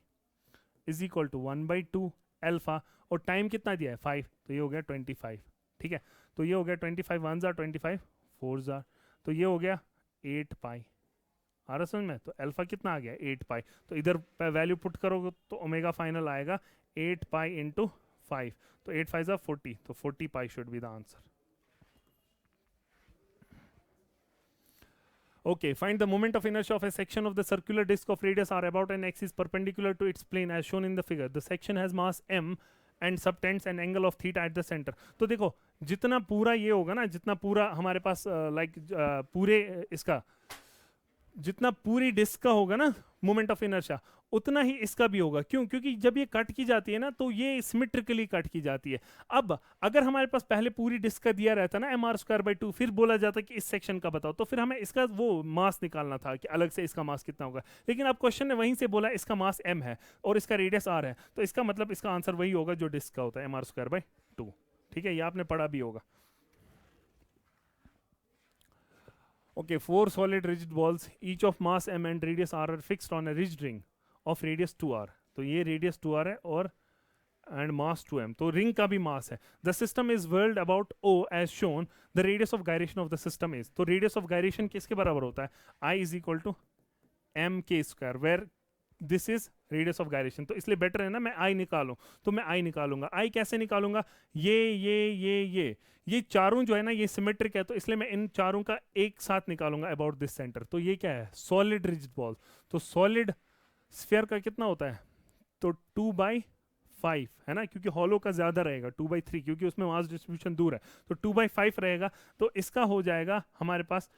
is equal to 1/2 alpha, और टाइम कितना दिया है 5, तो ये हो गया 25। ठीक है, तो ये हो गया 25 1s are 25 4s are, तो ये हो गया 8 पाई। आ रहा समझ में, तो अल्फा कितना आ गया 8 पाई, तो इधर वैल्यू पुट करोगे तो ओमेगा फाइनल आएगा 8 पाई इंटू 5, तो 8 5 are 40, तो 40 pi should be the answer. Okay, find the moment of inertia of a section of the circular disk of radius r about an axis perpendicular to its plane as shown in the figure. The section has mass m and subtends an angle of theta at the center. तो देखो जितना पूरा ये होगा ना, जितना पूरा हमारे पास पूरे इसका जितना पूरी डिस्क का होगा ना मोमेंट ऑफ इनर्शिया, उतना ही इसका भी होगा। क्यों, क्योंकि जब ये कट की जाती है ना तो ये सिमेट्रिकली कट की जाती है। अब अगर हमारे पास पहले पूरी डिस्क का दिया रहता ना mr²/2, फिर बोला जाता कि इस सेक्शन का बताओ, तो फिर हमें इसका वो मास निकालना था कि अलग से इसका मास कितना होगा। लेकिन अब क्वेश्चन ने वहीं से बोला इसका मास m है और इसका रेडियस r है, तो इसका मतलब इसका आंसर वही होगा जो डिस्क का होता है, mr²/2। ठीक है, ये आपने पढ़ा भी होगा। Okay, 4 solid rigid balls, each of mass m and radius r are fixed on a rigid ring of radius 2r. तो ये radius 2r है और एंड मास 2m, तो रिंग का भी मास है. The system is whirled about O as shown. The radius of gyration of the system is, तो रेडियस ऑफ गायरेशन किसके बराबर होता है? I is equal to M के square, where this is radius of gyration. तो इसलिए बेटर है ना मैं आई निकालूं, तो मैं आई निकालूंगा. आई कैसे निकालूंगा? ये चारों जो है ना ये सिमेट्रिक है, तो इसलिए मैं इन चारों का एक साथ निकालूंगा अबाउट दिस सेंटर. तो ये क्या है? Solid rigid ball. तो सॉलिड स्फीयर का कितना होता है? तो 2/5 है ना, क्योंकि हॉलो का ज्यादा रहेगा 2/3, क्योंकि उसमें मास डिस्ट्रीब्यूशन दूर है. तो 2/5 रहेगा, तो इसका हो जाएगा हमारे पास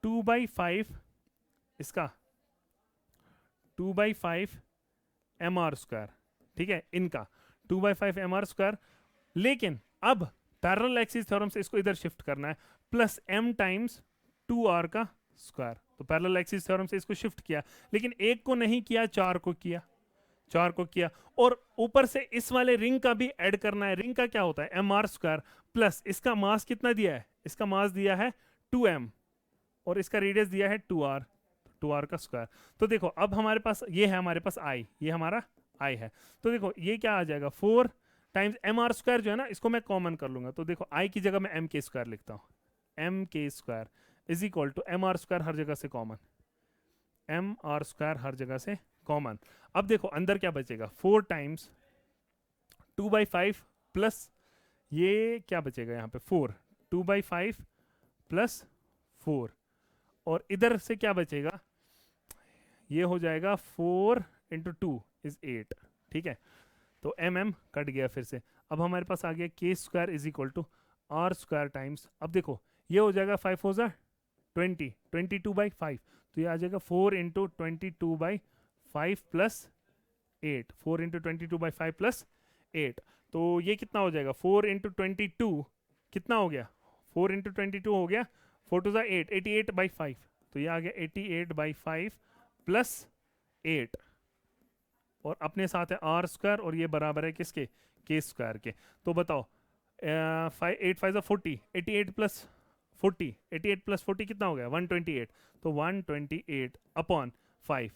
2/5, इसका 2/5 mr स्क्वायर. ठीक है, इनका 2/5 mr स्क्वायर. लेकिन अब पैरेलल एक्सिस थ्योरम से इसको इधर शिफ्ट करना है, प्लस m टाइम्स 2r का स्क्वायर. तो पैरेलल एक्सिस थ्योरम से इसको शिफ्ट किया, लेकिन एक को नहीं किया, चार को किया. और ऊपर से इस वाले रिंग का भी ऐड करना है. रिंग का क्या होता है? mr स्क्वायर, प्लस इसका मास कितना दिया है? इसका मास दिया है 2m, और इसका रेडियस दिया है 2r का स्क्वायर. तो देखो अब हमारे पास ये है, हमारे पास i, ये हमारा i है. तो देखो ये क्या आ जाएगा? 4 टाइम्स mr स्क्वायर जो है ना, इसको मैं कॉमन कर लूंगा. तो देखो i की जगह मैं m के स्क्वायर लिखता हूँ. m K square is equal to mr square हर जगह से कॉमन, mr स्क्वायर हर जगह से कॉमन. अब देखो अंदर क्या बचेगा? 4 टाइम्स 2/5 प्लस ये क्या बचेगा यहाँ पे? 4, 2/5 प्लस 4, और इधर से क्या बचेगा? ये हो जाएगा 4 इंटू 2 इज 8. ठीक है, तो mm कट गया फिर से. अब हमारे पास आ गया k square is equal to r square times, अब देखो ये हो जाएगा 5 हो जाए 20, 22/5, तो ये आ जाएगा 4 इंटू 22/5 प्लस 8, 4 इंटू 22/5 प्लस 8. तो ये कितना हो जाएगा? 4 इंटू 22 कितना हो गया? 4 इंटू 22 हो गया 4 टू 8, 88/5. तो ये आ गया 88/5 प्लस 8, और अपने साथ है आर स्क्वायर, और ये बराबर है किसके? के स्क्वायर के. तो बताओ 8 5 40, 88 प्लस 40, 88 प्लस 40 कितना हो गया? 128. तो 128 अपॉन 5.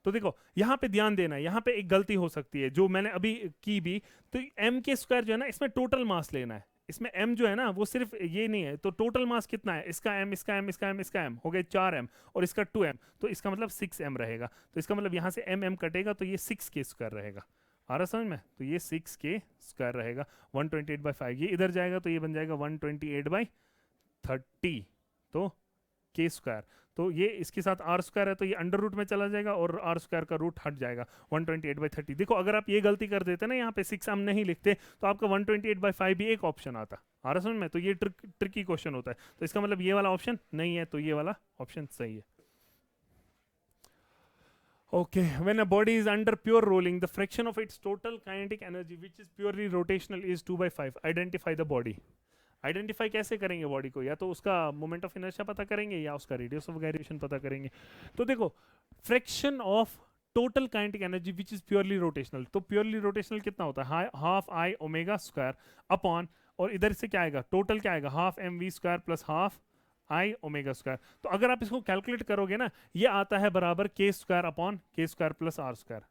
तो देखो यहाँ पे ध्यान देना है, यहाँ पे एक गलती हो सकती है जो मैंने अभी की भी. तो m के स्क्वायर जो है ना, इसमें टोटल मास लेना है. इसमें m जो है ना वो सिर्फ ये नहीं है. तो टोटल मास कितना है? इसका m, इसका m, इसका m, इसका m हो गया 4m, और इसका 2m, तो इसका मतलब 6m रहेगा. तो इसका मतलब यहाँ से m कटेगा, तो ये 6 के स्क्वायर रहेगा. आ रहा समझ में? तो ये 6 के स्क्वायर रहेगा. 128/5 ये इधर जाएगा, तो ये बन जाएगा 128/30, तो के स्क्वायर. तो ये इसके साथ आर स्क्वायर है, तो ये अंडर रूट में चला जाएगा, और आर स्क्वायर का रूट हट जाएगा. 128/30. देखो अगर आप ये गलती कर देते ना, यहाँ पे 6 हम नहीं लिखते, तो आपका 128/5 भी एक ऑप्शन आता. आ रहा समझ में? तो ये ट्रिकी क्वेश्चन होता है. तो इसका मतलब ये वाला ऑप्शन नहीं है, तो ये वाला ऑप्शन सही है. Okay, when a body is under pure rolling, the fraction of its total kinetic energy, which is purely rotational, is 2/5. Identify the body. Identify कैसे करेंगे बॉडी को? या तो उसका मोमेंट ऑफ इनर्शिया पता करेंगे, या उसका रेडियस ऑफ गायरेशन पता करेंगे. तो देखो fraction of total kinetic energy which is purely rotational. तो प्योरली रोटेशनल कितना होता है? Half I omega square upon, और इधर से क्या आएगा? टोटल क्या आएगा? Half m v square plus half I omega square. तो अगर आप इसको कैलकुलेट करोगे ना, ये आता है बराबर के स्क्वायर अपॉन के स्क्वायर प्लस आर स्क्वायर.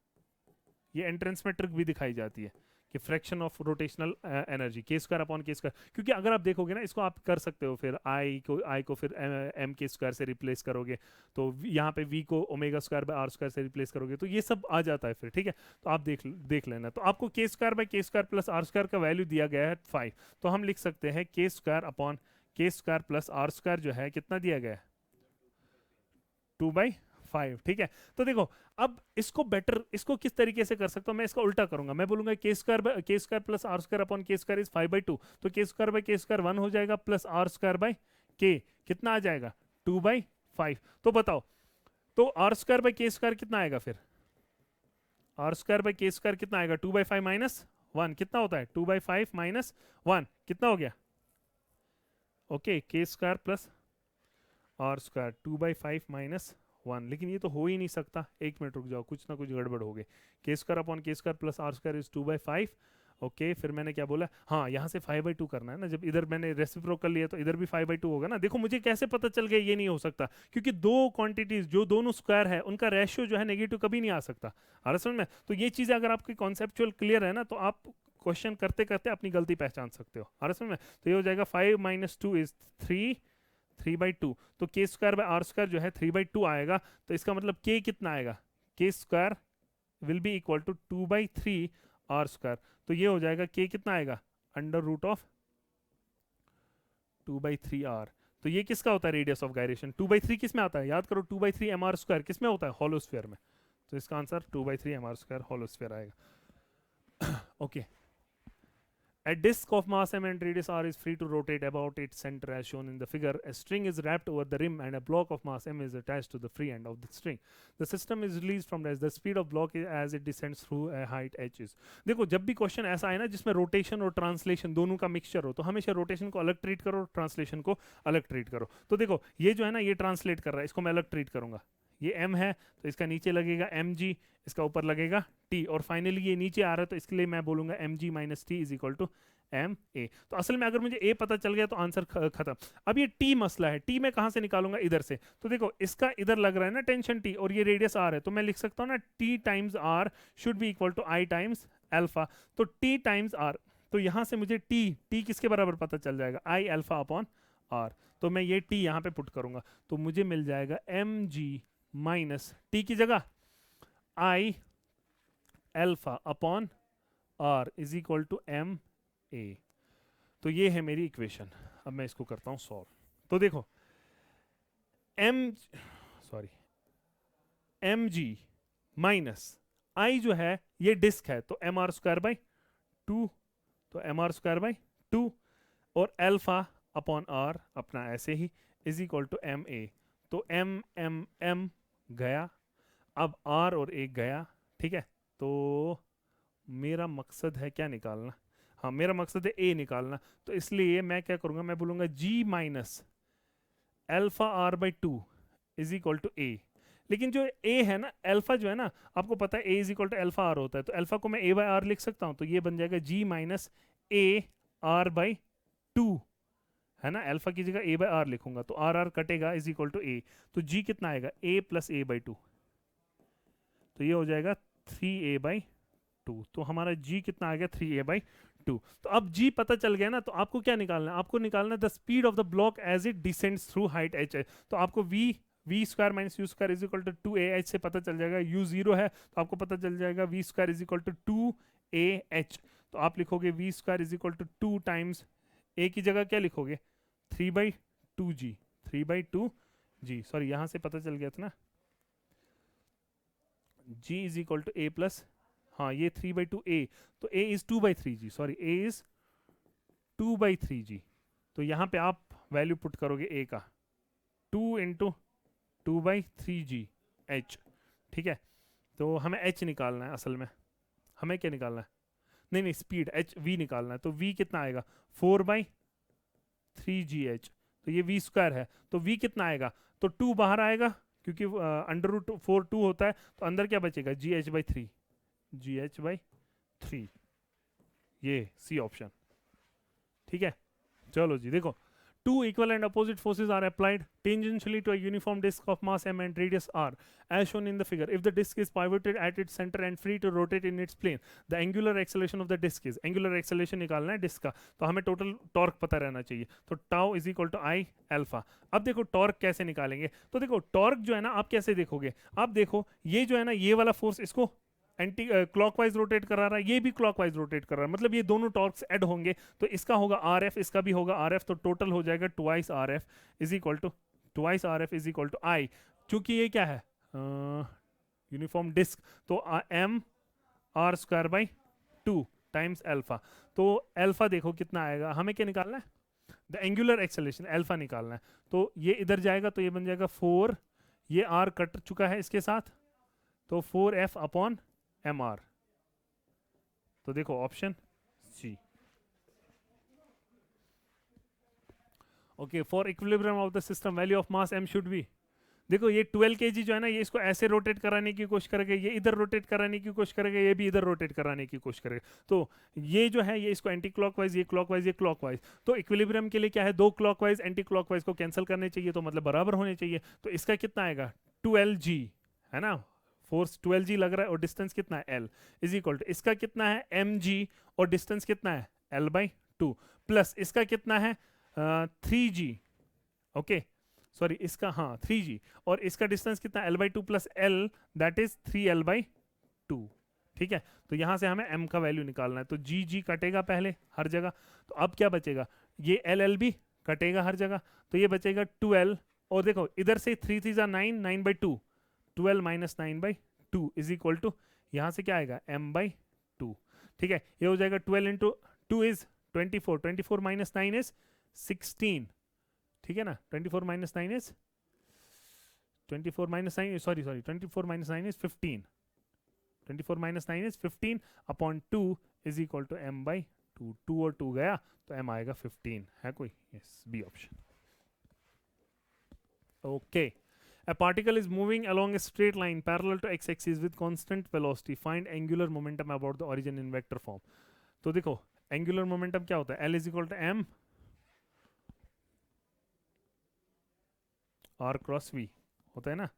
ये एंट्रेंस में ट्रिक भी दिखाई जाती है कि फ्रैक्शन ऑफ रोटेशनल एनर्जी के स्क्वायर अपॉन के स्क्वायर. क्योंकि अगर आप देखोगे ना, इसको आप कर सकते हो, फिर आई को फिर एम के स्क्वायर से रिप्लेस करोगे, तो यहाँ पे वी को omega square by r square से रिप्लेस करोगे, तो ये सब आ जाता है फिर. ठीक है, तो आप देख लेना. तो आपको के स्क्वायर बाय के स्क्वायर प्लस आर स्क्वायर का वैल्यू दिया गया है 5. तो हम लिख सकते हैं के स्क्वायर अपॉन के स्क्वायर प्लस आर स्क्वायर जो है कितना दिया गया है? 2/5. ठीक है, तो देखो अब इसको बेटर, इसको किस तरीके से कर सकता हूं मैं? इसका उल्टा करूंगा. मैं बोलूंगा k square plus are square upon के स्क्वायर इज 5/2. तो के स्क्वायर बाय के स्क्वायर 1 हो जाएगा, प्लस आर स्क्वायर बाय के कितना आ जाएगा? 2/5. तो बताओ, तो आर स्क्वायर बाय के स्क्वायर कितना आएगा? फिर आर स्क्वायर बाय के स्क्वायर कितना आएगा? 2/5 माइनस 1 कितना होता है? 2/5 माइनस 1 कितना हो गया? Okay, k square plus are square 2/5 minus 1. लेकिन ये तो हो ही नहीं सकता. एक मिनट रुक जाओ, कुछ ना कुछ गड़बड़ हो गई. के स्क्वायर अपॉन के square plus are square is 2/5. Okay, फिर मैंने क्या बोला? हाँ, यहाँ से 5/2 करना है ना. जब इधर मैंने रेसिप्रोकल लिया तो इधर भी 5/2 होगा ना. देखो मुझे कैसे पता चल गया ये नहीं हो सकता? क्योंकि दो क्वांटिटीज जो दोनों स्क्वायर है उनका रेशियो जो है नेगेटिव कभी नहीं आ सकता. समझ में? तो ये चीज़ें अगर आपकी कॉन्सेप्चुअल क्लियर है ना, तो आप क्वेश्चन करते करते अपनी गलती पहचान सकते हो। आ रहा समझ में? तो ये हो जाएगा 5 माइनस 2 इज 3, 3/2। तो के स्क्वायर बाय आर स्क्वायर जो है 3/2 आएगा। तो इसका मतलब के कितना आएगा, k square will be equal to 2/3 r square. तो ये हो जाएगा के कितना आएगा, अंडर रूट ऑफ 2/3 आर। तो ये किसका होता है रेडियस ऑफ गायरेशन, 2/3 किस में आता है, याद करो 2/3 एम आर स्क्वायर किस में होता है, होलोस्फीयर में। तो इसका आंसर 2/3 एम आर स्क्वायर होलोस्फीयर आएगा। Okay A disk of mass m and radius r is free to rotate about its center as shown in the figure. A string is wrapped over the rim and a block of mass m is attached to the free end of the string. The system is released from rest. The speed of block is as it descends through a height h is. देखो जब भी क्वेश्चन ऐसा है ना जिसमें रोटेशन और ट्रांसलेशन दोनों का मिक्सचर हो, तो हमेशा रोटेशन को अलग ट्रीट करो, ट्रांसलेशन को अलग ट्रीट करो। तो देखो ये जो है ना ये ट्रांसलेट कर रहा है, इसको मैं अलग ट्रीट करूंगा। ये m है तो इसका नीचे लगेगा mg, इसका ऊपर लगेगा t, और फाइनली ये नीचे आ रहा है तो इसके लिए मैं बोलूंगा mg minus T is equal to m a. तो असल में अगर मुझे ए पता चल गया तो आंसर खत्म। अब ये टी मसला है, टी मैं कहां से निकालूंगा, इधर से। तो देखो इसका इधर लग रहा है ना टेंशन टी, और ये रेडियस आर है, तो मैं लिख सकता हूँ ना T times r should be equal to I times alpha. तो टी टाइम्स आर, तो यहां से मुझे टी किसके बराबर पता चल जाएगा, आई अल्फा अपॉन आर। तो मैं ये टी यहाँ पे पुट करूंगा तो मुझे मिल जाएगा एम जी माइनस टी की जगह I alpha upon r is equal to m a. तो ये है मेरी इक्वेशन। अब मैं इसको करता हूं सॉल्व। तो देखो एम जी माइनस आई जो है ये डिस्क है तो एम आर स्क्वायर बाई 2, तो एम आर स्क्वायर बाई 2, और अल्फा अपॉन आर अपना ऐसे ही is equal to m a. तो एम एम एम गया, अब आर और एक गया, ठीक है। तो मेरा मकसद है क्या निकालना, हाँ मेरा मकसद है ए निकालना। तो इसलिए मैं क्या करूंगा, मैं बोलूंगा g minus alpha R by 2 is equal to A. लेकिन जो ए है ना, अल्फा जो है ना, आपको पता है A is equal to alpha R होता है, तो अल्फा को मैं ए बाई आर लिख सकता हूं। तो ये बन जाएगा जी माइनस ए आर बाई 2, है ना। अल्फा की जगह ए बाई आर लिखूंगा तो आर आर कटेगा इज इक्वल टू ए। तो जी कितना आएगा, ए प्लस ए बाई 2, तो ये हो जाएगा 3a/2। तो हमारा g कितना आ गया, 3a/2। तो अब g पता चल गया ना, तो आपको क्या निकालना है, आपको निकालना है the speed of the block as it descends through height h है। तो आपको v square minus u square is equal to 2ah से पता चल जाएगा। u 0 है तो आपको पता चल जाएगा v square is equal to 2ah। तो आप लिखोगे v square is equal to 2 times a की जगह क्या लिखोगे, 3/2g, 3/2g, सॉरी यहाँ से पता चल गया था ना, g is equal to a plus, हाँ ये 3/2a, तो a is 2/3g, sorry a is 2/3g। तो यहाँ पे आप वैल्यू पुट करोगे a का 2 इंटू 2/3g h, ठीक है। तो हमें h निकालना है, असल में हमें क्या निकालना है, नहीं स्पीड h v निकालना है। तो v कितना आएगा, 4/3gh। तो ये v स्क्वायर है तो v कितना आएगा, तो 2 बाहर आएगा क्योंकि अंडर रूट 4 2 होता है, तो अंदर क्या बचेगा, gh/3, gh/3, ये सी ऑप्शन, ठीक है। चलो जी देखो, two equal and opposite forces are applied tangentially to a uniform disk of mass m and radius r as shown in the figure. If the disk is pivoted at its center and free to rotate in its plane, the angular acceleration of the disk is, angular acceleration निकालना है डिस्क का, तो हमें टोटल टॉर्क पता रहना चाहिए। तो tau is equal to I alpha. अब देखो टॉर्क कैसे निकालेंगे, तो देखो टॉर्क जो है ना आप कैसे देखोगे, आप देखो ये जो है ना ये वाला फोर्स इसको एंटी क्लॉकवाइज रोटेट करा रहा है, ये भी क्लॉकवाइज रोटेट कर रहा है, मतलब ये दोनों टॉर्क्स ऐड होंगे, तो इसका होगा आर एफ, इसका भी होगा आर एफ, तो टोटल हो जाएगा twice R F is equal to I. चूंकि ये क्या है यूनिफॉर्म डिस्क, तो M are square by 2 times alpha. तो अल्फा देखो कितना आएगा, हमें क्या निकालना है, द एंगुलर एक्सेलरेशन अल्फा निकालना है। तो ये इधर जाएगा तो ये बन जाएगा 4, ये आर कट चुका है इसके साथ, तो 4f अपॉन एम आर। तो देखो option C. Okay, for equilibrium of the system value of mass m should be, देखो ये 12 kg जो है ना, ये इसको ऐसे रोटेट कराने की कोशिश करेगा, ये इधर रोटेट कराने की कोशिश करेगा, ये भी इधर रोटेट कराने की कोशिश करेगा। तो ये जो है ये इसको एंटी क्लॉकवाइज, ये क्लॉकवाइज, ये क्लॉकवाइज। तो इक्विलिब्रियम के लिए क्या है, 2 क्लॉकवाइज एंटी क्लॉकवाइज को कैंसिल करने चाहिए, तो मतलब बराबर होने चाहिए। तो इसका कितना आएगा 12g, है ना, फोर्स 12g लग रहा है और डिस्टेंस कितना है l, इज इक्वल टू इसका कितना है mg और डिस्टेंस कितना है l/2 प्लस इसका कितना है 3g, ओके सॉरी इसका हाँ 3g, और इसका डिस्टेंस कितना l/2 plus l, that is 3l/2। ठीक है, तो यहां से हमें m का वैल्यू निकालना है, तो g कटेगा पहले हर जगह, तो अब क्या बचेगा, ये l भी कटेगा हर जगह, तो ये बचेगा 2l, और देखो इधर से 3 3 9, 9/2, 12 माइनस 9/2 इज इक्वल टू, यहाँ से क्या आएगा m/2। ठीक है, ये हो जाएगा 12 इंटू 2 इज 24, 24 माइनस 9 इज 16। ठीक है ना, 24 minus 9 is 24 minus 9 sorry 24 minus 9 is 15, 24 minus 9 is 15 upon 2 is equal to m/2, 2 और 2 गया तो m आएगा 15, है कोई, yes B option. Okay, a particle is moving along a straight line parallel to x-axis with constant velocity, find angular momentum about the origin in vector form। तो देखो angular momentum क्या होता है, l is equal to m r cross v होता है ना,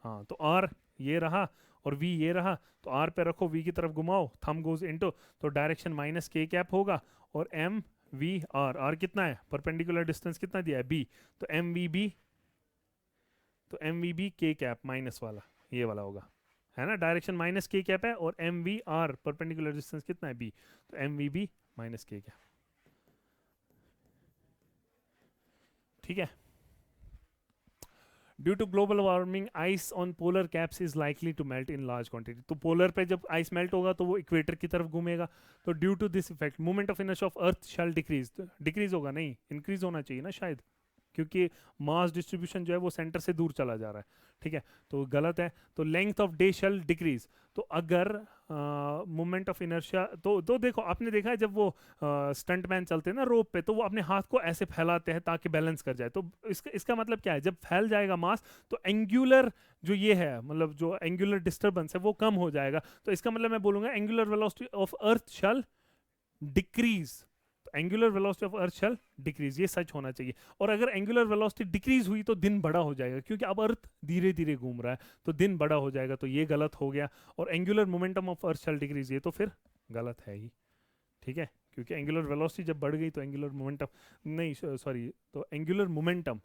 हाँ तो r ये रहा और v ये रहा, तो r पे रखो, v की तरफ घुमाओ, थंब गोज इनटू, तो डायरेक्शन माइनस k कैप होगा, और m v r कितना है, परपेंडिकुलर डिस्टेंस कितना दिया है b, तो एम वी बी के कैप माइनस वाला ये वाला होगा, है ना, डायरेक्शन माइनस के कैप है, और m v r perpendicular distance कितना है बी, तो m v b minus k cap. ठीक है, due to global warming ice on polar caps is likely to melt in large quantity, तो पोलर पे जब आइस मेल्ट होगा तो वो इक्वेटर की तरफ घूमेगा, तो due to this effect movement of inertia of earth shell decrease, decrease होगा नहीं, इंक्रीज होना चाहिए ना शायद, क्योंकि मास डिस्ट्रीब्यूशन जो है वो सेंटर से दूर चला जा रहा है। ठीक है, तो गलत है, तो length of day shell decrease, तो अगर मोमेंट ऑफ इनर्शिया, तो देखो आपने देखा है जब वो स्टंटमैन चलते हैं ना रोप पे, तो वो अपने हाथ को ऐसे फैलाते हैं ताकि बैलेंस कर जाए, तो इसका मतलब क्या है, जब फैल जाएगा मास तो एंगुलर जो ये है, मतलब जो एंगुलर डिस्टर्बेंस है वो कम हो जाएगा, तो इसका मतलब मैं बोलूंगा angular velocity of earth shell decrease, angular velocity of earth shell decrease, ये सच होना चाहिए, और अगर एंगुलर वेलोसिटी डिक्रीज हुई तो दिन बड़ा हो जाएगा, क्योंकि अब अर्थ धीरे धीरे घूम रहा है तो दिन बड़ा हो जाएगा, तो ये गलत हो गया, और angular momentum of earth shell decrease ये तो फिर गलत है ही। ठीक है, क्योंकि एंगुलर वेलोसिटी जब बढ़ गई तो एंगुलर मोमेंटम नहीं, सॉरी, तो angular momentum,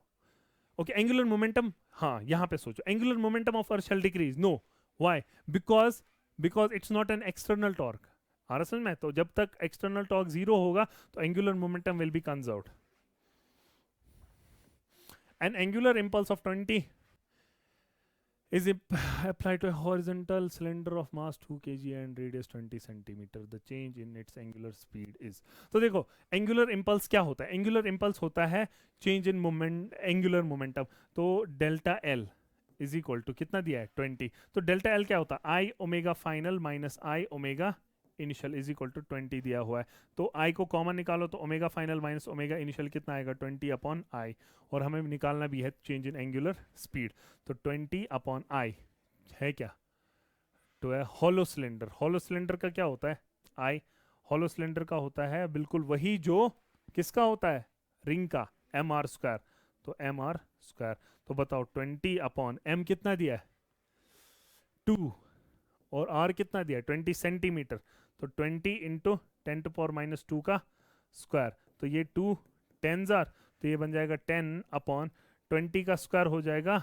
okay angular momentum, हाँ यहाँ पे सोचो, angular momentum of earth shell decrease, no why, because it's not an external torque, आ रहा समझ में, तो जब तक एक्सटर्नल टॉर्क जीरो होगा तो angular momentum will be conserved. N angular impulse of 20 is applied to a horizontal cylinder of mass 2 kg and radius 20 centimeter, the change in its angular speed is, तो देखो एंगुलर इंपल्स क्या होता है, एंगुलर इंपल्स होता है change in moment, angular momentum, तो delta L is equal to कितना दिया है 20, तो डेल्टा एल क्या होता है I omega final minus I omega initial is equal to 20 दिया हुआ है, तो आई को कॉमन निकालो तो ओमेगा फाइनल माइनस ओमेगा इनिशियल कितना आएगा 20 अपॉन आई, और हमें निकालना भी है चेंज इन एंगुलर स्पीड, तो 20 अपॉन आई है क्या, तो है हॉलो सिलेंडर, हॉलो सिलेंडर का क्या होता है आई, हॉलो सिलेंडर का होता है बिल्कुल वही जो किसका होता है रिंग का, एम आर स्क्वायर, तो एम आर स्क्वायर, तो बताओ 20 अपॉन एम कितना दिया है 2, और आर कितना दिया है 20 सेंटीमीटर, तो 20 इंटू 10⁻⁻2 का स्क्वायर, तो ये 2 10s आर, तो ये बन जाएगा 10 अपॉन 20 का स्क्वायर हो जाएगा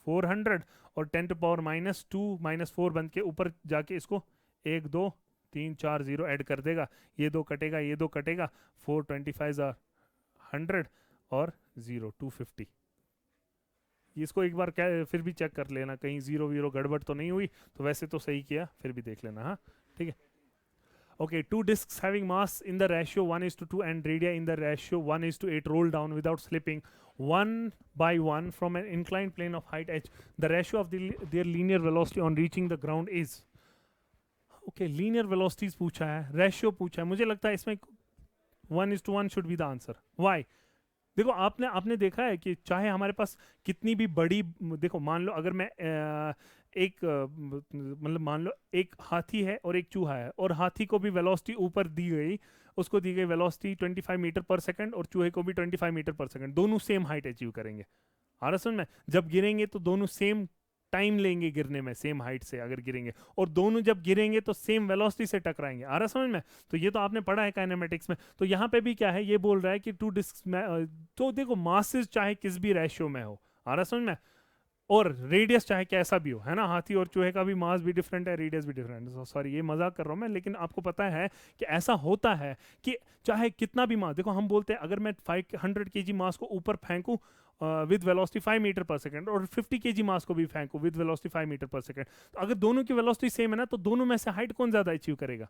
400, और 10⁻⁻2 -4 बन के ऊपर जाके इसको 1 2 3 4 0 ऐड कर देगा, ये दो कटेगा ये दो कटेगा, 4 25 आर 100 और 0 250। इसको एक बार क्या फिर भी चेक कर लेना कहीं 0 0 गड़बड़ तो नहीं हुई, तो वैसे तो सही किया, फिर भी देख लेना, हाँ ठीक है। Okay, two discs having mass in the ratio 1:2 and radii in the ratio 1:8 roll down without slipping one by one from an inclined plane of height h. The ratio of their linear velocity on reaching the ground is. Okay, linear velocities पूछा है, ratio पूछा है, मुझे लगता है इसमें 1:1 should be the answer. Why? देखो आपने देखा है कि चाहे हमारे पास कितनी भी बड़ी, देखो मान लो अगर मैं मतलब मान लो एक हाथी है और एक चूहा है, और हाथी को भी वेलोसिटी ऊपर दी गई, उसको दी गई वेलोसिटी 25 मीटर पर सेकंड, और चूहे को भी 25 मीटर पर सेकंड, दोनों सेम हाइट अचीव करेंगे, आ रहा समझ में, जब गिरेंगे तो दोनों सेम टाइम लेंगे गिरने में सेम हाइट से अगर गिरेंगे, और दोनों जब गिरेंगे तो सेम वेलोसिटी से टकराएंगे। आ रहा समझ में? तो ये तो आपने पढ़ा है काइनेमेटिक्स में। तो यहाँ पे भी क्या है, ये बोल रहा है कि टू डिस्क में तो देखो मासेस चाहे किस भी रेशियो में हो, आ रहा समझ में, और रेडियस चाहे कैसा भी हो, है ना, हाथी और चूहे का भी मास भी डिफरेंट है, रेडियस भी डिफरेंट है। सॉरी ये मजाक कर रहा हूँ मैं, लेकिन आपको पता है कि ऐसा होता है कि चाहे कितना भी मास, देखो हम बोलते हैं अगर मैं 500 kg मास को ऊपर फेंकूं with velocity 5 metre per second, और 50 kg मास को भी फेंकूं with velocity 5 metre per second, तो अगर दोनों की वेलोसिटी सेम है ना, तो दोनों में से हाइट कौन ज्यादा अचीव करेगा?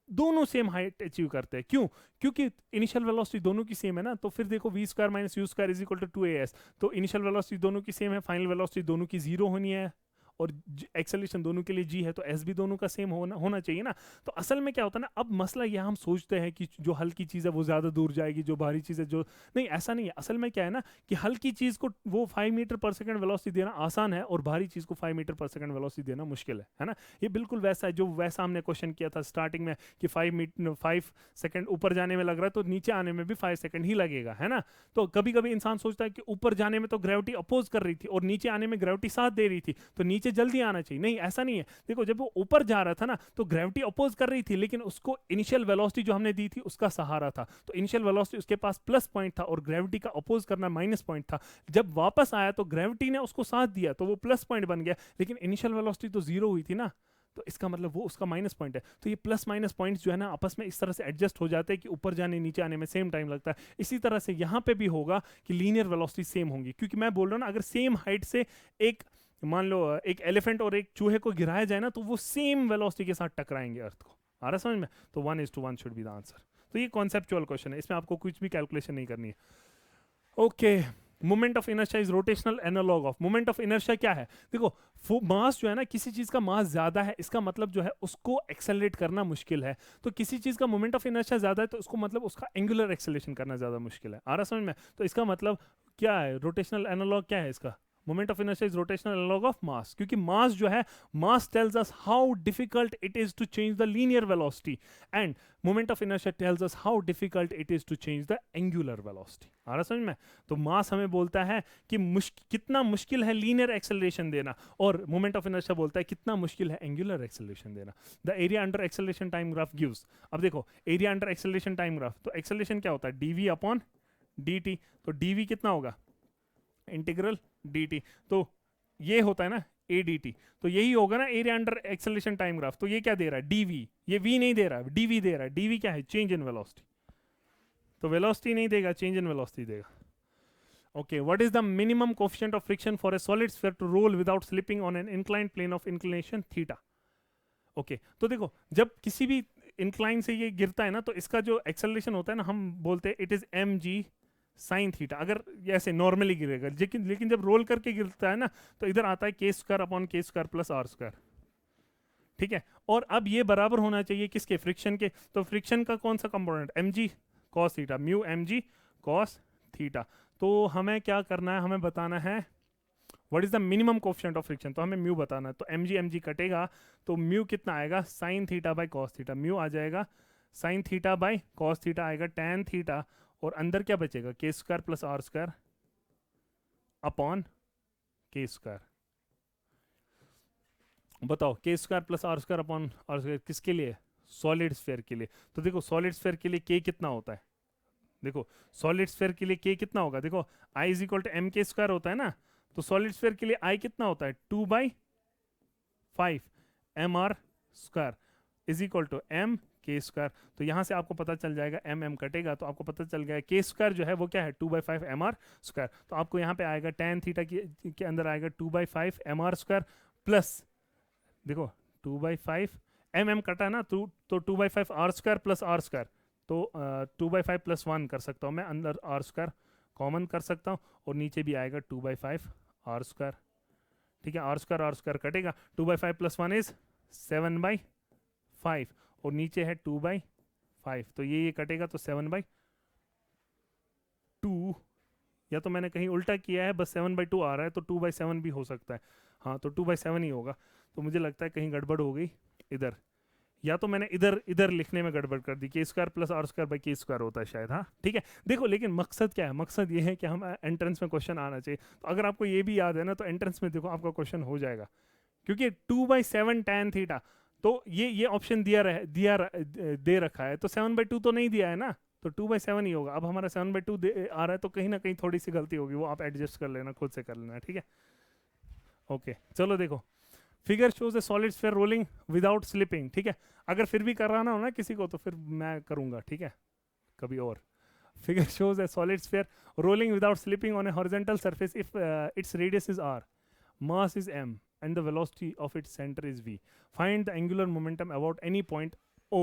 दोनों सेम हाइट अचीव करते हैं। क्यों? क्योंकि इनिशियल वेलोसिटी दोनों की सेम है ना। तो फिर देखो v square minus u square is equal to 2as, तो इनिशियल वेलोसिटी दोनों की सेम है, फाइनल वेलोसिटी दोनों की जीरो होनी है, और एक्सेलरेशन दोनों के लिए g है, तो s भी दोनों का सेम होना चाहिए ना। तो असल में क्या होता है ना, अब मसला यह हम सोचते हैं कि जो हल्की चीज़ है वो ज़्यादा दूर जाएगी, जो भारी चीज़ है जो, नहीं ऐसा नहीं है। असल में क्या है ना कि हल्की चीज़ को वो 5 मीटर पर सेकंड वेलोसिटी देना आसान है, और भारी चीज़ को 5 मीटर पर सेकंड वेलोसिटी देना मुश्किल है ना। ये बिल्कुल वैसा है जो वैसा हमने क्वेश्चन किया था स्टार्टिंग में कि 5 सेकंड ऊपर जाने में लग रहा है, तो नीचे आने में भी 5 सेकंड ही लगेगा, है ना। तो कभी कभी इंसान सोचता है कि ऊपर जाने में तो ग्रेविटी अपोज कर रही थी और नीचे आने में ग्रेविटी साथ दे रही थी, तो नीचे जल्दी आना चाहिए। नहीं, ऐसा नहीं है। देखो जब वो ऊपर जा रहा था ना, तो ग्रेविटी अपोज कर रही थी, लेकिन उसको इनिशियल वेलोसिटी जो हमने दी थी उसका सहारा था, तो इनिशियल वेलोसिटी उसके पास प्लस पॉइंट था और ग्रेविटी का अपोज करना माइनस पॉइंट था। जब वापस आया तो ग्रेविटी ने उसको साथ दिया, तो वो प्लस पॉइंट बन गया, लेकिन इनिशियल वेलोसिटी तो जीरो हुई थी ना, तो इसका मतलब वो उसका माइनस पॉइंट है। तो ये प्लस माइनस पॉइंट्स जो है ना आपस में इस तरह से एडजस्ट हो जाते हैं कि ऊपर जाने नीचे आने में सेम टाइम लगता है। इसी तरह से यहाँ पे भी होगा कि लीनियर वेलोसिटी सेम होंगी, क्योंकि मैं बोल रहा हूँ ना, अगर सेम हाइट से एक, मान लो एक एलिफेंट और एक चूहे को गिराया जाए ना, तो वो सेम वेलोसिटी के साथ टकराएंगे अर्थ को। आ रहा समझ में? तो 1:1 शुड बी द आंसर। तो ये कॉन्सेप्चुअल क्वेश्चन है, इसमें आपको कुछ भी कैलकुलेशन नहीं करनी है। Okay, moment of inertia is rotational analogue of moment of inertia. क्या है? देखो मास जो है ना, किसी चीज का मास ज्यादा है, इसका मतलब जो है उसको एक्सेलरेट करना मुश्किल है। तो किसी चीज का मोमेंट ऑफ इनर्शिया ज्यादा है, तो उसको मतलब उसका एंगुलर एक्सेलरेशन करना ज्यादा मुश्किल है। आ रहा समझ में? तो इसका मतलब क्या है? रोटेशनल एनालॉग क्या है इसका? Moment of inertia is rotational analogue of mass, क्योंकि मास जो है, mass tells us how difficult it is to change the linear velocity, and moment of inertia tells us how difficult it is to change the angular velocity. आ रहा समझ में? तो मास हमें बोलता है कि कितना मुश्किल है लीनियर एक्सेलरेशन देना, और मोमेंट ऑफ इनर्शिया बोलता है कितना मुश्किल है एंगुलर एक्सेलरेशन देना। The area under acceleration time graph gives, अब देखो area under acceleration time graph, तो एक्सेलरेशन क्या होता है? dv अपॉन dt, तो dv कितना होगा? इंटीग्रल dt, तो ये होता है ना a dt, तो यही होगा ना area under acceleration time graph. तो ये क्या दे रहा है? dv, ये v नहीं दे रहा है, dv दे रहा है। dv क्या है? चेंज इन वेलोसिटी, तो वेलोसिटी नहीं देगा, चेंज इन वेलोसिटी देगा। Okay, what is the minimum coefficient of friction for a solid sphere to roll without slipping on an inclined plane of inclination theta? Okay, तो देखो जब किसी भी इंक्लाइन से ये गिरता है ना, तो इसका जो एक्सेलरेशन होता है ना, हम बोलते हैं it is mg sine theta, अगर ऐसे नॉर्मली गिरेगा। लेकिन जब रोल करके गिरता है ना, तो इधर आता है के स्क्वायर अपॉन के स्क्वायर प्लस आर स्क्वायर, ठीक है। और अब ये बराबर होना चाहिए किसके? फ्रिक्शन के। तो फ्रिक्शन का कौन सा component? mg cos theta, mu mg cos theta. तो हमें क्या करना है? हमें बताना है what is the minimum coefficient of friction, तो हमें म्यू बताना है। तो mg कटेगा, तो म्यू कितना आएगा? Sine theta by cos theta, mu आ जाएगा sine theta by cos theta आएगा tan थीटा, और अंदर क्या बचेगा? K square plus are square upon के स्क्वायर। बताओ, K square plus are square upon R square किसके लिए? सॉलिड स्फीयर के लिए। तो देखो सॉलिड स्फीयर के लिए के कितना होता है? देखो सॉलिड स्फीयर के लिए के कितना होगा? देखो I is equal to M के स्क्वायर होता है ना, तो सॉलिड स्फीयर के लिए आई कितना होता है? 2/5 m are square is equal to M के स्क्वायर। तो यहां से आपको पता चल जाएगा, एम एम कटेगा तो आपको पता चल गया के स्क्वायर जो है वो क्या है? 2/5 एम आर स्क्वायर। तो आपको यहाँ पे आएगा tan थीटा के अंदर आएगा 2/5 एम आर स्क्वायर प्लस, देखो 2/5 एम एम कटा ना, तो 2/5 r square plus are square, तो 2/5 प्लस 1 कर सकता हूँ मैं, अंदर आर स्क्वायर कॉमन कर सकता हूँ, और नीचे भी आएगा 2/5 आर स्क्वायर, ठीक है। आर स्क्वायर कटेगा, 2/5 प्लस 1 इज 7/5, और नीचे है 2/5, तो ये कटेगा तो 7/2, या तो मैंने कहीं उल्टा किया है, बस 7/2 आ रहा है, तो 2/7 भी हो सकता है। हाँ, तो 2/7 ही होगा। तो मुझे लगता है कहीं गड़बड़ हो गई इधर, या तो मैंने इधर इधर लिखने में गड़बड़ कर दी, k square plus are square by k square होता है शायद, हाँ ठीक है। देखो लेकिन मकसद क्या है, मकसद ये है कि हम एंट्रेंस में क्वेश्चन आना चाहिए। तो अगर आपको ये भी याद है ना, तो एंट्रेंस में देखो आपका क्वेश्चन हो जाएगा, क्योंकि 2/7 tan थीटा, तो ये ऑप्शन दे रखा है, तो 7/2 तो नहीं दिया है ना, तो 2/7 ही होगा। अब हमारा 7/2 आ रहा है, तो कहीं ना कहीं थोड़ी सी गलती होगी, वो आप एडजस्ट कर लेना, खुद से कर लेना, ठीक है। ओके चलो देखो, figure shows a solid sphere rolling without slipping, ठीक है। अगर फिर भी कराना हो ना किसी को, तो फिर मैं करूंगा, ठीक है, कभी और। Figure shows a solid sphere rolling without slipping on a horizontal surface if its radius is r, mass is m, and the velocity of its center is v. Find the angular momentum about any point o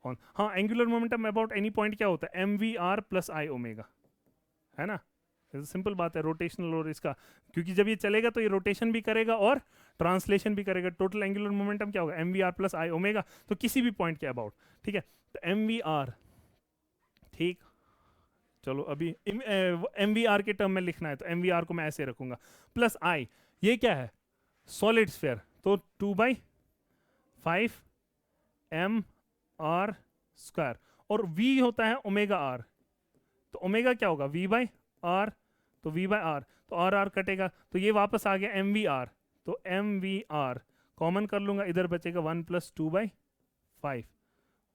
on, हाँ angular momentum about any point क्या होता है, mvr plus I ओमेगा, है ना। सिंपल बात है, रोटेशनल और इसका, क्योंकि जब ये चलेगा तो ये रोटेशन भी करेगा और ट्रांसलेशन भी करेगा। टोटल एंगुलर मोमेंटम क्या होगा, mvr प्लस I ओमेगा, तो किसी भी पॉइंट के अबाउट, ठीक है। तो mvr, ठीक, चलो अभी mvr के टर्म में लिखना है, तो mvr को मैं ऐसे रखूंगा, प्लस I, ये क्या है, सॉलिड स्फीयर, तो 2/5 mr स्क्वायर, और v होता है ओमेगा r, तो ओमेगा क्या होगा, v/r, तो v/r, तो r कटेगा, तो ये वापस आ गया mvr, तो mvr कॉमन कर लूंगा, इधर बचेगा 1 + 2/5,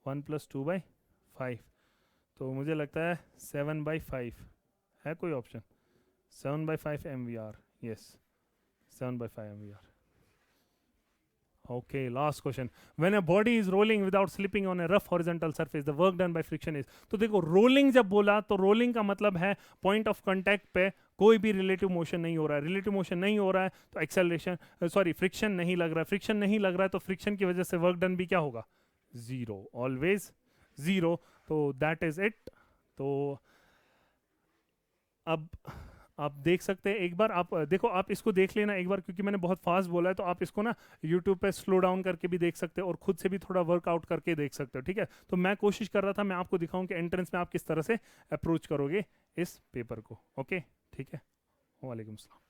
1 + 2/5, तो मुझे लगता है 7/5 है कोई option, 7/5 mvr, yes 7/5 mvr। Okay, last question. When a body is rolling without slipping on a rough horizontal surface, the work done by friction is, तो देखो रोलिंग जब बोला, तो रोलिंग का मतलब है पॉइंट ऑफ कांटेक्ट पे कोई भी रिलेटिव मोशन नहीं हो रहा है। रिलेटिव मोशन नहीं हो रहा है तो एक्सेलरेशन, सॉरी फ्रिक्शन नहीं लग रहा है, फ्रिक्शन नहीं लग रहा है तो फ्रिक्शन की वजह से वर्क डन भी क्या होगा, जीरो, ऑलवेज जीरो। तो दैट इज इट। तो अब आप देख सकते हैं, एक बार आप देखो, आप इसको देख लेना एक बार, क्योंकि मैंने बहुत फास्ट बोला है, तो आप इसको ना यूट्यूब पे स्लो डाउन करके भी देख सकते हो और खुद से भी थोड़ा वर्कआउट करके देख सकते हो, ठीक है। तो मैं कोशिश कर रहा था मैं आपको दिखाऊं कि एंट्रेंस में आप किस तरह से अप्रोच करोगे इस पेपर को। ओके ठीक है, वालेकुम सलाम।